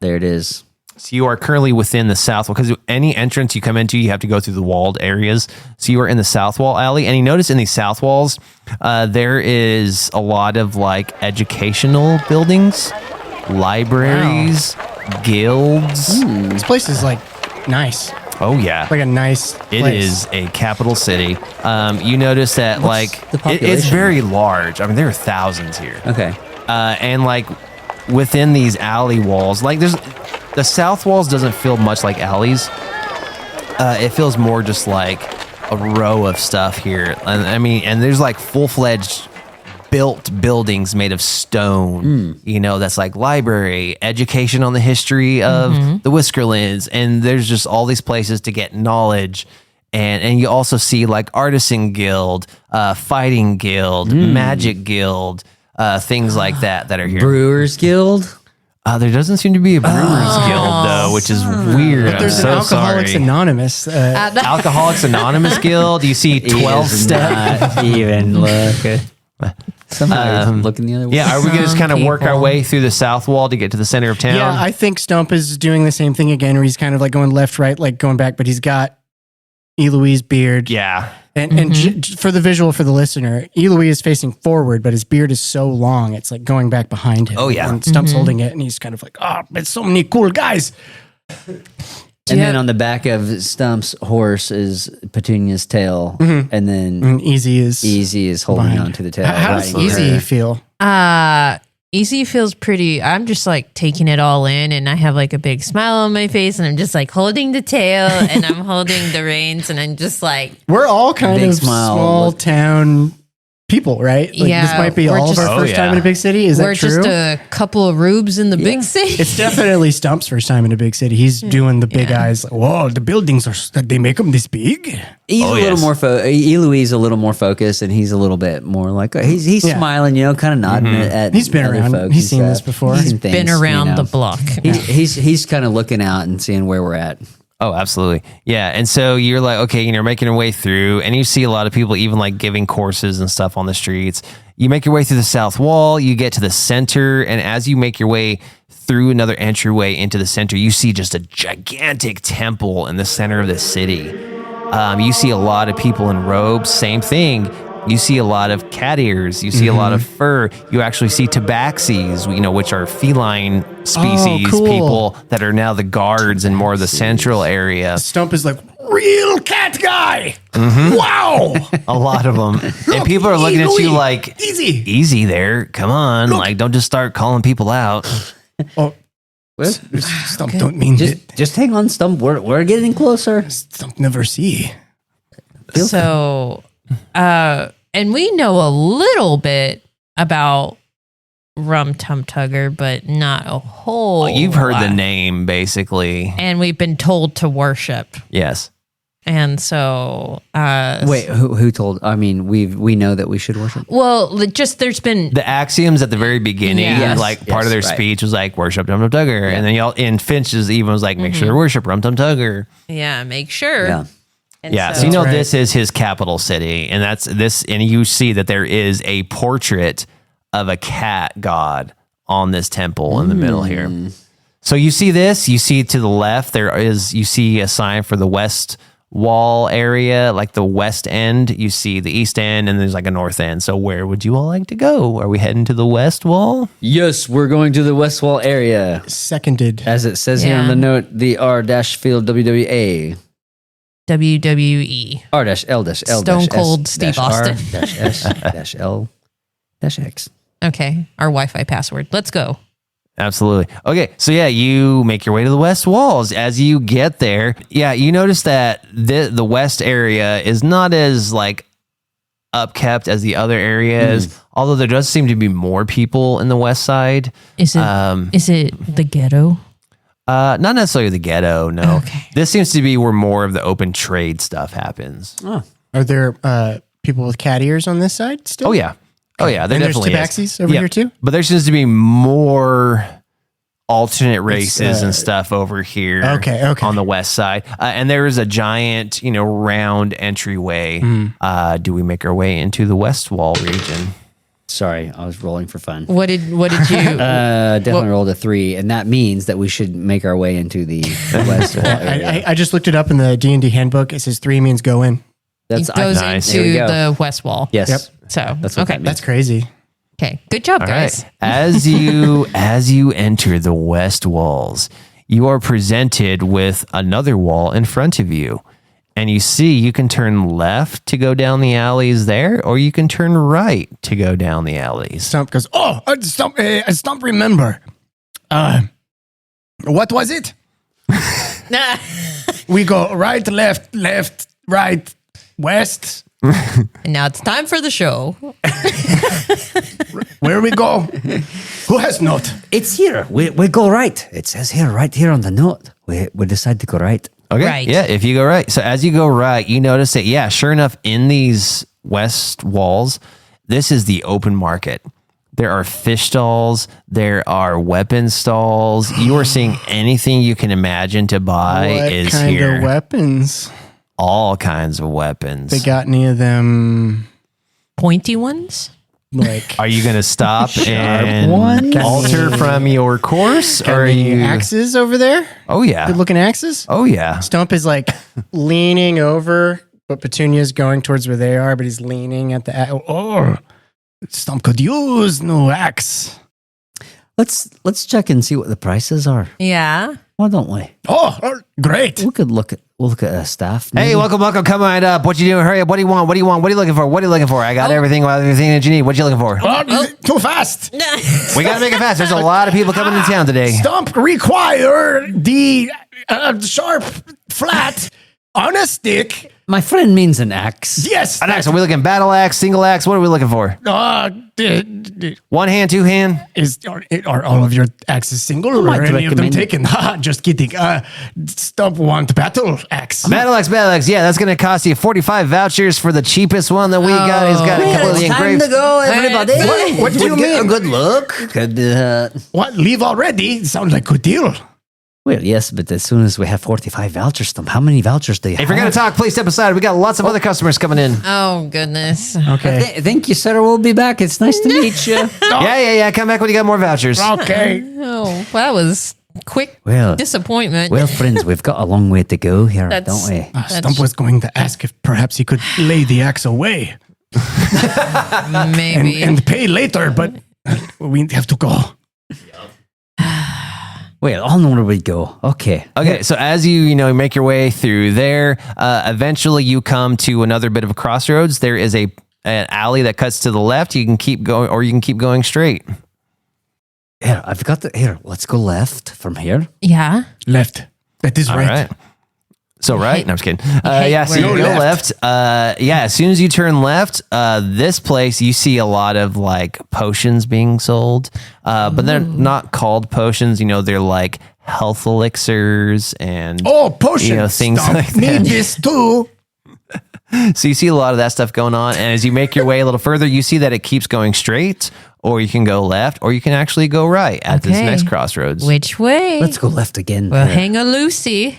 There it is. So you are currently within the south wall, because any entrance you come into, you have to go through the walled areas. So you are in the south wall alley, and you notice in these south walls, there is a lot of like educational buildings, libraries, guilds. This place is like nice. Oh yeah. Like a nice It place. is a capital city. You notice that What's the it's population? very large. I mean, there are thousands here. Okay. And like within these alley walls, like the south walls doesn't feel much like alleys. It feels more just like a row of stuff here. And I mean, and there's like full-fledged built buildings made of stone, that's like library, education on the history of the Whiskerlands. And there's just all these places to get knowledge. And you also see like artisan guild, fighting guild, magic guild, things like that are here. Brewers Guild. There doesn't seem to be a Brewers Guild though, which is weird. But there's an Alcoholics Anonymous. Alcoholics Anonymous Guild. You see 12 step. Not even look. Somebody's looking the other way. Yeah, are we going to just kind of work our way through the south wall to get to the center of town? Yeah, I think Stump is doing the same thing again, where he's kind of like going left, right, like going back, but he's got Eloise beard. Yeah. And for the visual for the listener, Eloise is facing forward, but his beard is so long, it's like going back behind him. Oh, yeah. And Stump's holding it, and he's kind of like, oh, it's so many cool guys. And then on the back of Stump's horse is Petunia's tail, and then And Easy Easy is holding behind. on to the tail. How does riding Easy her. feel? Easy feels pretty. I'm just like taking it all in, and I have like a big smile on my face, and I'm just like holding the tail, and I'm holding the reins, and I'm just like, We're all kind Big of smile. small town people, right? Like, Yeah, this might be we're all of just- our first Oh, time yeah. in a big city. Is we're that true? just a couple of rubes in the big city. It's definitely Stump's first time in a big city. He's doing the big eyes. Like, whoa, the buildings they make them this big. He's Oh, a little yes. more Eloise a little more focused, and he's a little bit more like he's Yeah. smiling, kind of nodding at. He's been other around. folks He's and seen this stuff. before. He's He's seen Been things, around the block. He's kind of looking out and seeing where we're at. Oh, absolutely. Yeah. And so you're like, okay, you're making your way through, and you see a lot of people even like giving courses and stuff on the streets. You make your way through the south wall, you get to the center, and as you make your way through another entryway into the center, you see just a gigantic temple in the center of the city. You see a lot of people in robes, same thing. You see a lot of cat ears. You see a lot of fur. You actually see tabaxis, which are feline species cool. people that are now the guards in more of the central area. Stump is like, real cat guy. Wow. A lot of them. And people are looking at you like, Easy. easy there. Come on. Like, don't just start calling people out. Oh, Stump don't mean it. Just hang on, Stump. We're getting closer. Stump never see. So, and we know a little bit about Rum Tum Tugger, but not a whole. You've heard the lot. name, basically. And we've been told to worship. Yes. And so, Wait, who told? I mean, we know that we should worship. well, just there's been The axioms at the very beginning, Yes. like part of their Yes, right. speech was like, worship Rum Tum Tugger. And then y'all, in Finch's even was like, make sure to worship Rum Tum Tugger. make sure. Yeah. And Yeah, so you know right. this is his capital city, and that's this, and you see that there is a portrait of a cat god on this temple in the middle here. So you see this, you see to the left you see a sign for the west wall area, like the west end. You see the east end, and there's like a north end. So where would you all like to go? Are we heading to the west wall? Yes, we're going to the West Wall area. Seconded. As it says here on Yeah. the note, the R-field WWA. WWE. R-L-L Stone Cold Steve Austin. -S-L-X. Okay, our Wi-Fi password. Let's go. Absolutely. Okay, so yeah, you make your way to the west walls. As you get there, yeah, you notice that the west area is not as like upkept as the other areas, although there does seem to be more people in the west side. Is it the ghetto? Not necessarily the ghetto, no. Okay. This seems to be where more of the open trade stuff happens. Are there people with cat ears on this side still? Oh yeah. Oh yeah, there And there's definitely is. tabaxis over Yeah. here too? But there seems to be more alternate races and stuff over here. Okay. On the west side, and there is a giant, round entryway. Do we make our way into the west wall region? Sorry, I was rolling for fun. What did you? Definitely rolled a 3, and that means that we should make our way into the West Wall area. I just looked it up in the D&D handbook. It says 3 means go in. It goes Nice. There we into go. the west wall. Yes. Yep. So That's what okay, that means. That's crazy. okay. Good job, All guys. right. As you enter the west walls, you are presented with another wall in front of you. And you see you can turn left to go down the alleys there, or you can turn right to go down the alleys. Stump goes, Stump remember. What was it? We go right, left, right, west. And now it's time for the show. Where we go? Who has note? It's here. We go right. It says here, right here on the note. We decide to go right. Okay. Right. Yeah, if you go right. So as you go right, you notice that, yeah, sure enough, in these west walls, this is the open market. There are fish stalls. There are weapon stalls. You are seeing anything you can imagine to buy What is kind here. of weapons? All kinds of weapons. They got any of them? Pointy ones? Like Are you going to stop and ones? alter from your course? Or are you? axes over there? Oh, yeah. Good looking axes? Oh, yeah. Stump is like leaning over, but Petunia's going towards where they are, but he's leaning at the Stump could use no axe. Let's check and see what the prices are. Yeah. Why don't we? Oh, great. We could look at a staff. Hey, maybe. welcome. Come right up. What you doing? Hurry up. What do you want? What are you looking for? I got everything that you need. What you looking for? Too fast. We got to make it fast. There's a lot of people coming into town today. Stump require the sharp flat on a stick. My friend means an axe. Yes. An axe. Are we looking battle axe, single axe? What are we looking for? One hand, two hand? Are all of your axes single or might are any of them recommend- taken? Just kidding. Stump want battle axe. Battle axe. Yeah, that's going to cost you 45 vouchers for the cheapest one that we got. He's got a couple of the It's time engraved. to go, everybody. What do you Get a mean? good look. What? Leave already? Sounds like good deal. Well, yes, but as soon as we have 45 vouchers, how many vouchers do you If have? you're going to talk, please step aside. We got lots of other customers coming in. Oh, goodness. Okay. Thank you, sir. We'll be back. It's nice to meet you. Yeah. Come back when you got more vouchers. Okay. Oh, well, that was quick Well, disappointment. well, friends, we've got a long way to go here, That's- don't we? Stump was going to ask if perhaps he could lay the axe away Maybe. and pay later, but we have to go. Well, on where we go. Okay. Okay, so as you make your way through there, eventually you come to another bit of a crossroads. There is an alley that cuts to the left. You can keep going, or you can keep going straight. Here, I've got here. Let's go left from here. Yeah. Left. That is All right. right. So right? No, I'm just kidding. hate Yeah, so where you you're go left. left. Yeah, as soon as you turn left, this place, you see a lot of like potions being sold. But they're not called potions. They're like health elixirs and Oh, potion. things Stump like need that. this too. So you see a lot of that stuff going on. And as you make your way a little further, you see that it keeps going straight, or you can go left, or you can actually go right at this Okay. next crossroads. Which way? Let's go left again. Well, Here. hang a Lucy.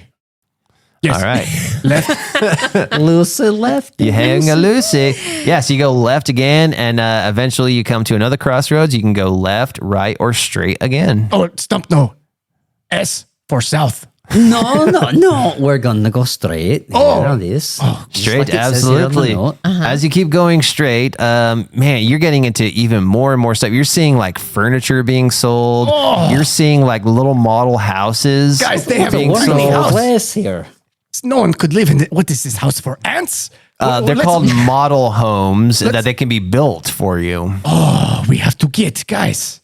Yes. All right. Left. Lucy left. You hang a Lucy. Yeah, so you go left again, and eventually you come to another crossroads. You can go left, right, or straight again. Oh, Stump, no. S for south. No. We're gonna go straight. Oh. Here it is. Straight, like it says here on the absolutely. note. As you keep going straight, man, you're getting into even more and more stuff. You're seeing like furniture being sold. You're seeing like little model houses Guys, they have a being warning sold. house. Place here. No one could live in it. What is this house for? Ants? They're Let's- called model homes that they can be built for you. Oh, we have to get, guys.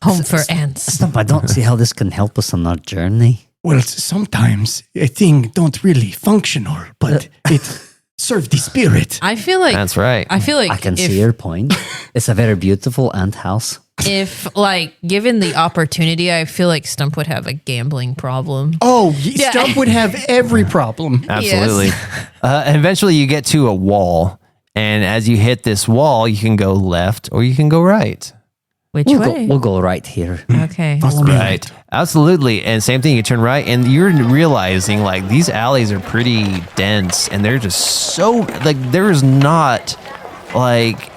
Home for ants. Stump, I don't see how this can help us on our journey. Well, sometimes a thing don't really functional, but it serve the spirit. I feel like That's right. I feel like I can if, see your point. It's a very beautiful ant house. if like given the opportunity, I feel like Stump would have a gambling problem. Oh, Stump would have every problem. Absolutely. And eventually you get to a wall. And as you hit this wall, you can go left or you can go right. Which We'll way? go right here. Okay. Right. Absolutely. And same thing, you turn right and you're realizing like these alleys are pretty dense and they're just so like there's not like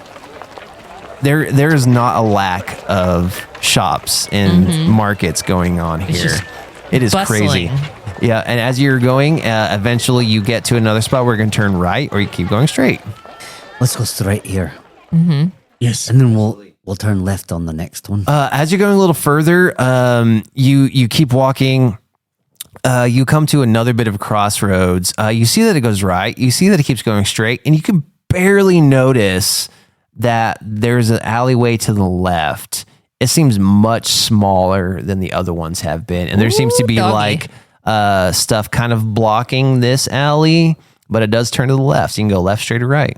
there's not a lack of shops and markets going on here. just It is bustling. crazy. Yeah, and as you're going, eventually you get to another spot where you're going to turn right or you keep going straight. Let's go straight here. Yes. And then we'll turn left on the next one. As you're going a little further, you keep walking. You come to another bit of a crossroads. You see that it goes right. You see that it keeps going straight, and you can barely notice that there's an alleyway to the left. It seems much smaller than the other ones have been, and there seems to be doggy. like stuff kind of blocking this alley. but it does turn to the left. So you can go left, straight, or right.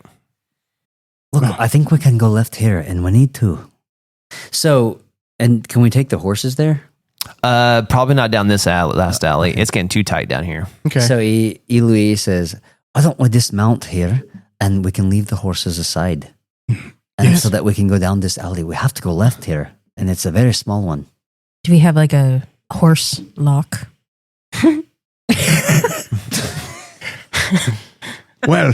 Look, I think we can go left here, and we need to. So, and can we take the horses there? Probably not down this last alley. It's getting too tight down here. Okay. So Louis says, why don't we dismount here and we can leave the horses aside? And so that we can go down this alley. We have to go left here. And it's a very small one. Do we have like a horse lock? Well,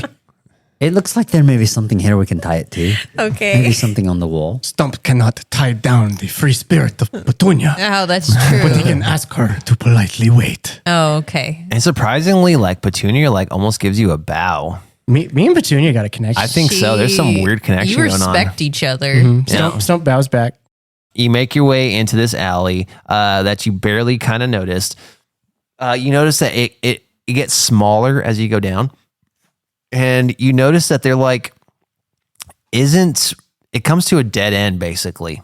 It looks like there may be something here we can tie it to. Maybe Okay. something on the wall. Stump cannot tie down the free spirit of Petunia, Oh, that's but he true. can ask her to politely wait. Oh, okay. And surprisingly, like Petunia, like almost gives you a bow. Me and Petunia got a connection. I think so. There's some weird connection You going on. respect each other. Mhm. Yeah. Stump bows back. You make your way into this alley that you barely kind of noticed. You notice that it gets smaller as you go down. And you notice that they're like, it comes to a dead end basically.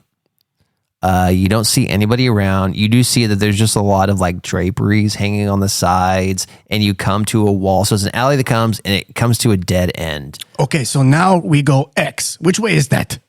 You don't see anybody around. You do see that there's just a lot of like draperies hanging on the sides, and you come to a wall. So it's an alley that comes and it comes to a dead end. Okay, so now we go X. Which way is that?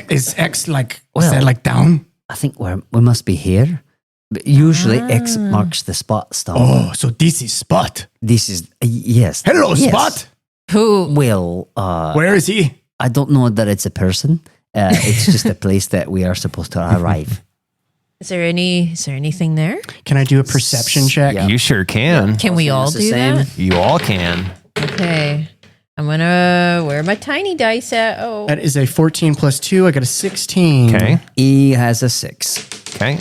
Is X like, is Well- that like down? I think we must be here. But usually X marks the spot, Stump. Oh, so this is Spot. This is, yes. Hello, Yes. Spot. Who? Well, Where is he? I don't know that it's a person. It's just a place that we are supposed to arrive. Is there anything there? Can I do a perception check? Yeah. You sure can. Can we all It's the do same. that? You all can. Okay. I'm gonna where are my tiny dice at? Oh, That is a 14 plus 2. I got a 16. Okay. E has a 6. Okay.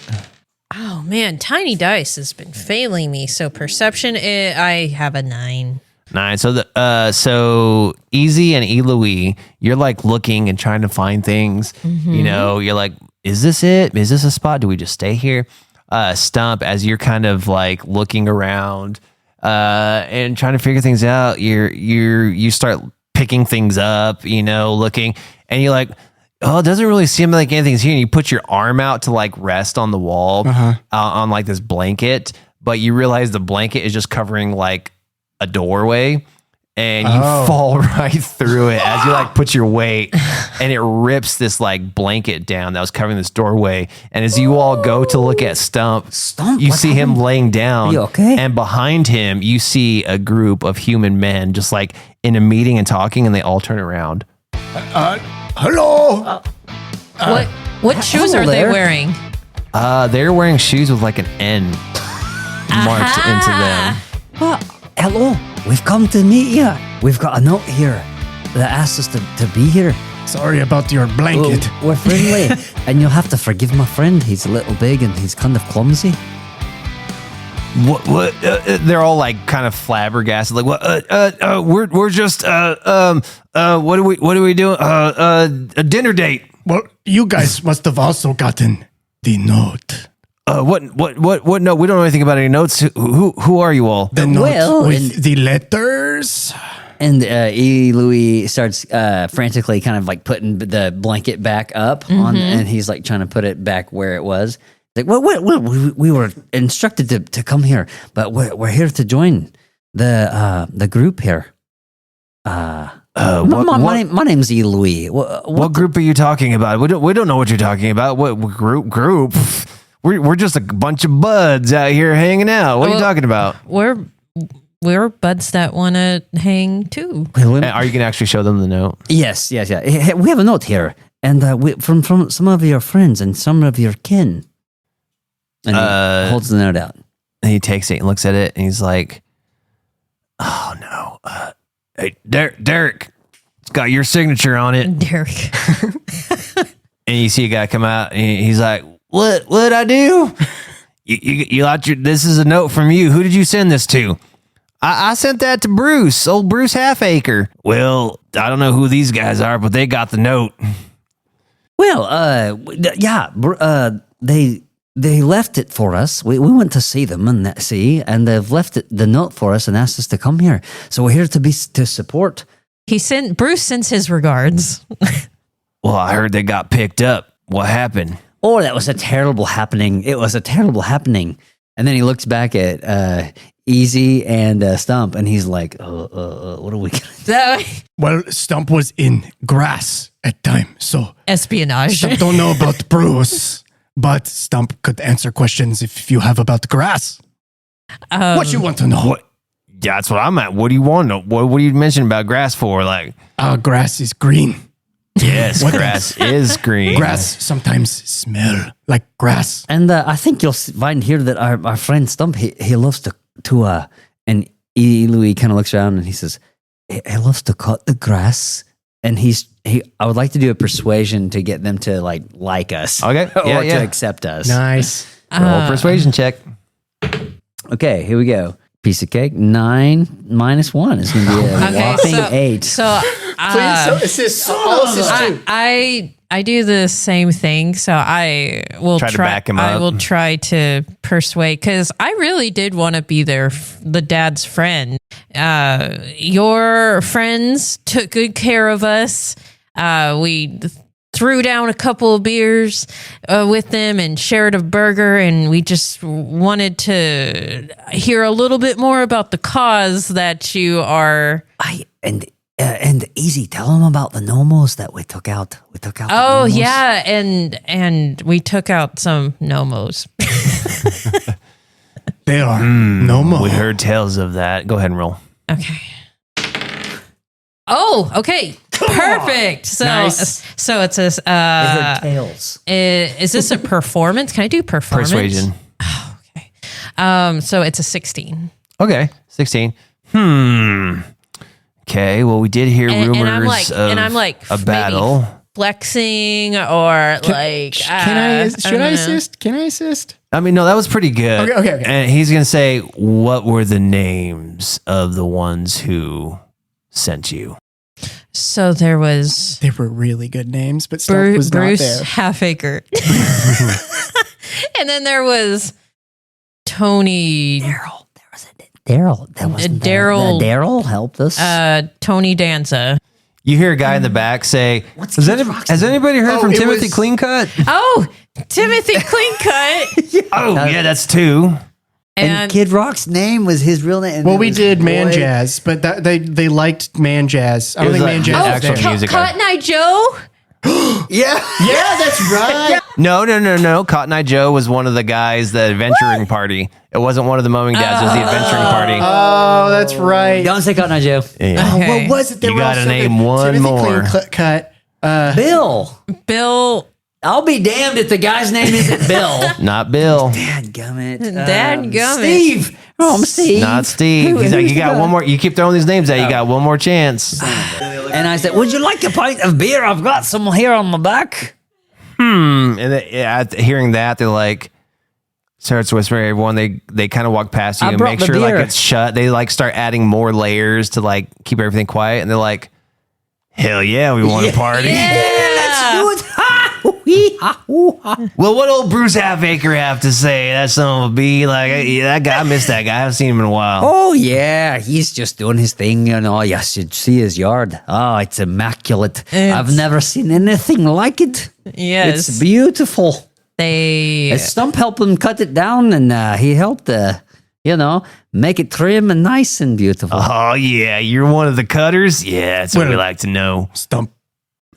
oh man, tiny dice has been failing me. So perception, I have a 9. 9. So Easy and Eloise, you're like looking and trying to find things. You know, you're like, is this it? Is this a spot? Do we just stay here? Stump, as you're kind of like looking around and trying to figure things out, you start picking things up, you know, looking, and you're like, oh, it doesn't really seem like anything's here. And you put your arm out to like rest on the wall on like this blanket, but you realize the blanket is just covering like a doorway, and you fall right through it as you like put your weight, and it rips this like blanket down that was covering this doorway. And as you all go to look at Stump, you what see him laying down. Are you okay? And behind him, you see a group of human men just like in a meeting and talking, and they all turn around. Hello. What shoes hello are they there. wearing? They're wearing shoes with like an N marked into them. Well, hello, we've come to meet you. We've got a note here that asks us to be here. Sorry about your blanket. We're friendly, and you'll have to forgive my friend. He's a little big and he's kind of clumsy. What? They're all like kind of flabbergasted. Like, what? We're just what are we doing? A dinner date. Well, you guys must have also gotten the note. What? No, we don't know anything about any notes. Who are you all? The note Well, with the letters. And Louis starts frantically kind of like putting the blanket back up on, and he's like trying to put it back where it was. Like, we were instructed to come here, but we're here to join the group here. My name's E. Louis. What group are you talking about? We don't know what you're talking about. What group? We're just a bunch of buds out here hanging out. What are you talking about? We're buds that want to hang too. And are you gonna actually show them the note? Yes. We have a note here, and from some of your friends and some of your kin. And he holds the note out. And he takes it and looks at it, and he's like, "Oh no, hey Derek, it's got your signature on it." Derek. And you see a guy come out, and he's like, "What did I do? You this is a note from you. Who did you send this to?" I sent that to Bruce, old Bruce Halfacre. Well, I don't know who these guys are, but they got the note. Well, they left it for us. We went to see them and they've left the note for us and asked us to come here. So we're here to support. Bruce sends his regards. Well, I heard they got picked up. What happened? Oh, that was a terrible happening. It was a terrible happening. And then he looks back at Easy and Stump, and he's like, what are we gonna do? So, Well, Stump was in grass at time, so espionage. Stump don't know about Bruce, but Stump could answer questions if you have about grass. What you want to know? What? Yeah, that's what I'm at. What do you want to know? What do you mention about grass for? Like, Grass is green. yes, What grass is green. Grass sometimes smell like grass. And I think you'll find here that our friend Stump, he loves to and Louis kind of looks around and he says, he loves to cut the grass. And I would like to do a persuasion to get them to like us. Okay. or Yeah. to accept us. Nice. Roll persuasion check. Okay, here we go. Piece of cake. 9 minus 1 is going to be a whopping 8. So, Please assist. All assist too. I do the same thing. So I will Try to back him I up. will try to persuade because I really did want to be the dad's friend. Your friends took good care of us. We threw down a couple of beers with them and shared a burger, and we just wanted to hear a little bit more about the cause that you are. And easy, tell them about the nomos that we took out. We took out. Oh the nomos. yeah, and we took out some nomos. They are no more. We heard tales of that. Go ahead and roll. Okay. Oh, okay. Perfect. So, Nice. so it's a. We heard tales. Is this a performance? Can I do performance? Persuasion. Okay. So it's a 16. Okay. 16. Okay. Well, we did hear rumors and I'm like a maybe battle. flexing or like. Can I? Should I don't know. assist? Can I assist? I mean, no, that was pretty good. Okay. And he's going to say, what were the names of the ones who sent you? So there was They were really good names, but Stump was not Bruce there. Halfacre. And then there was Tony Daryl. There was a Daryl. That was Daryl. Daryl helped us. Tony Danza. You hear a guy in the back say, has anybody heard from it Timothy was- Cleancut? Oh, Timothy Cleancut. Oh, yeah, that's 2. and Kid Rock's name was his real name. and Well, it we was did Man Boy- Jazz, but they liked Man Jazz. I don't It was think Man like- Jazz Oh, was actual there. music. Cotton Eye Joe. Yeah. Yeah, that's right. No. Cotton Eye Joe was one of the guys, the adventuring party. It wasn't one of the Mowing Dads. It was the adventuring party. Oh, that's right. Don't say Cotton Eye Joe. Yeah. Oh, Okay. what was it? They You were all gotta so name good. one Timothy more. Cleancut. Bill. Bill. I'll be damned if the guy's name isn't Bill. Not Bill. Dadgummit. Dadgummit. Steve. Oh, I'm Steve. Not Steve. He's like, you got one more. You keep throwing these names out. You got one more chance. And I said, would you like a pint of beer? I've got some here on my back. And hearing that, they're like, starts whispering to everyone. They kind of walk past you I and brought make the sure like beer. it's shut. They like start adding more layers to like keep everything quiet. And they're like, hell yeah, we want to party. Let's do it. Well, what old Bruce Halfacre have to say? That son of a bee. Like, that guy, I miss that guy. I haven't seen him in a while. Oh, yeah. He's just doing his thing. You know, you should see his yard. Oh, it's immaculate. I've never seen anything like it. Yes. It's beautiful. They. Stump helped him cut it down, and he helped, make it trim and nice and beautiful. Oh, yeah. You're one of the cutters? Yeah, that's what we like to know. Stump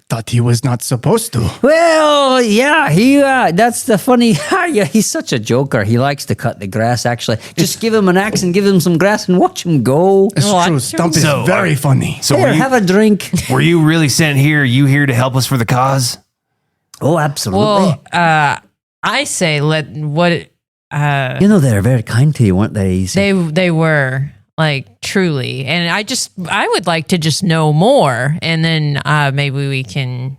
thought he was not supposed to. Well, yeah, that's the funny. Yeah, he's such a joker. He likes to cut the grass, actually. Just give him an axe and give him some grass and watch him go. It's true. Stump is So, very funny. So Here, have a drink. were you really sent here? Are you here to help us for the cause? Oh, absolutely. Well, I say they're very kind to you, weren't they? Easy? they were like truly, and I would like to just know more, and then maybe we can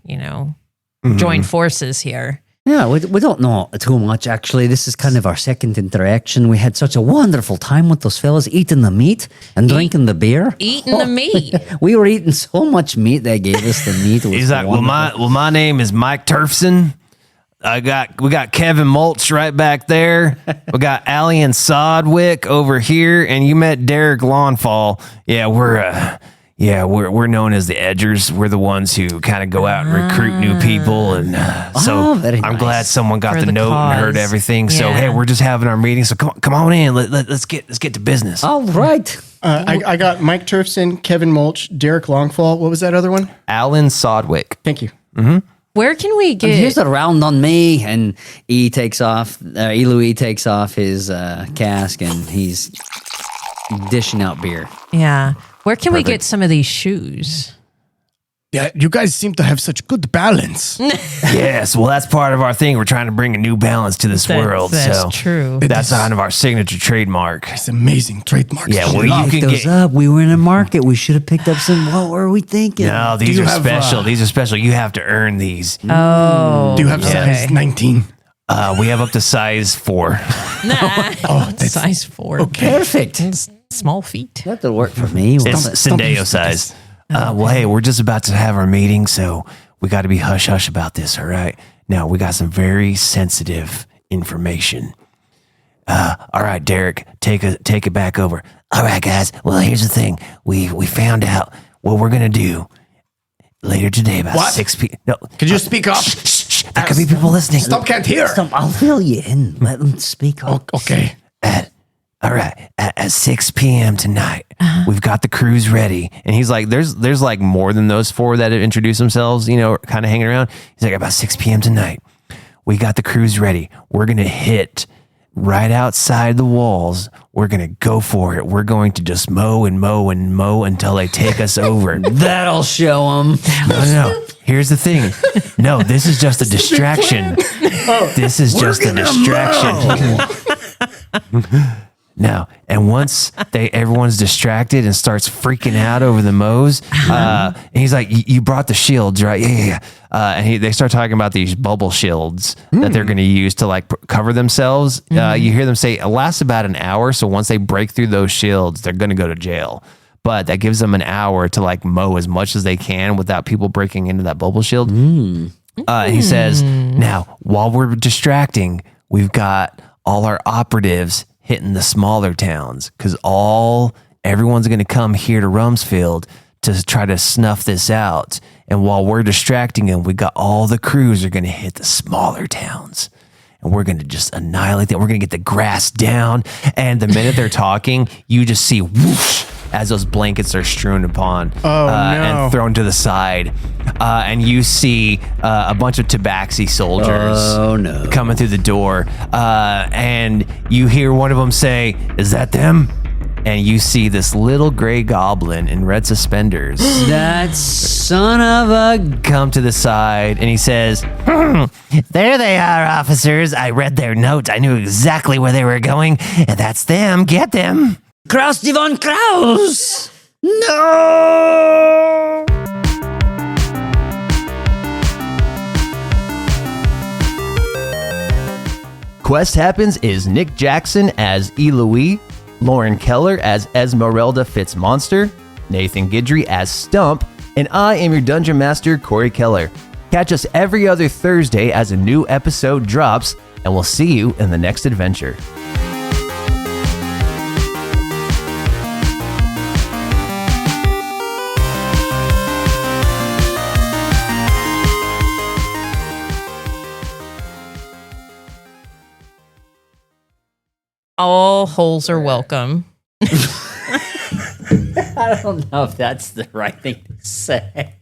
join forces here. Yeah, we don't know too much, actually. This is kind of our second interaction. We had such a wonderful time with those fellas, eating the meat and drinking the beer. Eating the meat. We were eating so much meat, they gave us the meat. It was He's like, wonderful. my name is Mike Turfson. We got Kevin Mulch right back there. We got Allian Sodwick over here, and you met Derek Lawnfall. Yeah, Yeah, we're known as the Edgers. We're the ones who kind of go out and recruit new people, and so very I'm nice. glad someone got For the the note and heard cause. everything. So Yeah. hey, we're just having our meeting. So come on in. Let's get to business. All right. I got Mike Turfson, Kevin Mulch, Derek Longfall. What was that other one? Alan Sodwick. Thank you. Where can we get? Here's a round on me, and Louis takes off his cask, and he's dishing out beer. Yeah. Where can we get some of these shoes? Yeah, you guys seem to have such good balance. Yes, well, that's part of our thing. We're trying to bring a new balance to this world. That's so true. that's kind of our signature trademark. It's amazing trademark. Yeah, well, you Pick can those get. up. We were in a market. We should have picked up some. What were we thinking? No, these you are have, special. These are special. You have to earn these. Oh. Do you have size 19? We have up to size 4. Nah. Size 4. Perfect. It's small feet. That'll work for me. It's Stump Sendeo used to size. Well, hey, we're just about to have our meeting, so we got to be hush hush about this. All right. Now we got some very sensitive information. All right, Derek, take it back over. All right, guys. Well, here's the thing. We found out what we're gonna do later today about What? 6 p.m. No, Could you speak up? shh. There could be people listening. Stump can't hear. Stump, I'll fill you in. Let them speak up. Okay. All right, at 6 p.m. tonight. We've got the crews ready. And he's like, there's like more than those 4 that have introduced themselves, kind of hanging around. He's like, about 6 p.m. tonight. We got the crews ready. We're going to hit right outside the walls. We're going to go for it. We're going to just mow and mow and mow until they take us over. That'll show them. No. Here's the thing. No, this is just a distraction. This is just a distraction. No, and once everyone's distracted and starts freaking out over the mows, and he's like, "You brought the shields, right? Yeah." And they start talking about these bubble shields that they're going to use to like cover themselves. You hear them say it lasts about an hour. So once they break through those shields, they're going to go to jail. But that gives them an hour to like mow as much as they can without people breaking into that bubble shield. He says, "Now while we're distracting, we've got all our operatives hitting the smaller towns because everyone's going to come here to Rumsfeld to try to snuff this out. And while we're distracting them, we got all the crews are going to hit the smaller towns. And we're going to just annihilate them. We're going to get the grass down. And the minute they're talking, you just see whoosh as those blankets are strewn upon and thrown to the side. And you see a bunch of Tabaxi soldiers coming through the door. And you hear one of them say, "Is that them?" And you see this little gray goblin in red suspenders That son of a... come to the side, and he says, There they are, officers. I read their notes. I knew exactly where they were going, and that's them. Get them. Krusty von Kraus! No! Quest Happens is Nick Jackson as E. Louis, Lauren Keller as Esmeralda Fitzmonster, Nathan Guidry as Stump, and I am your Dungeon Master, Corey Keller. Catch us every other Thursday as a new episode drops, and we'll see you in the next adventure. All holes are welcome. I don't know if that's the right thing to say.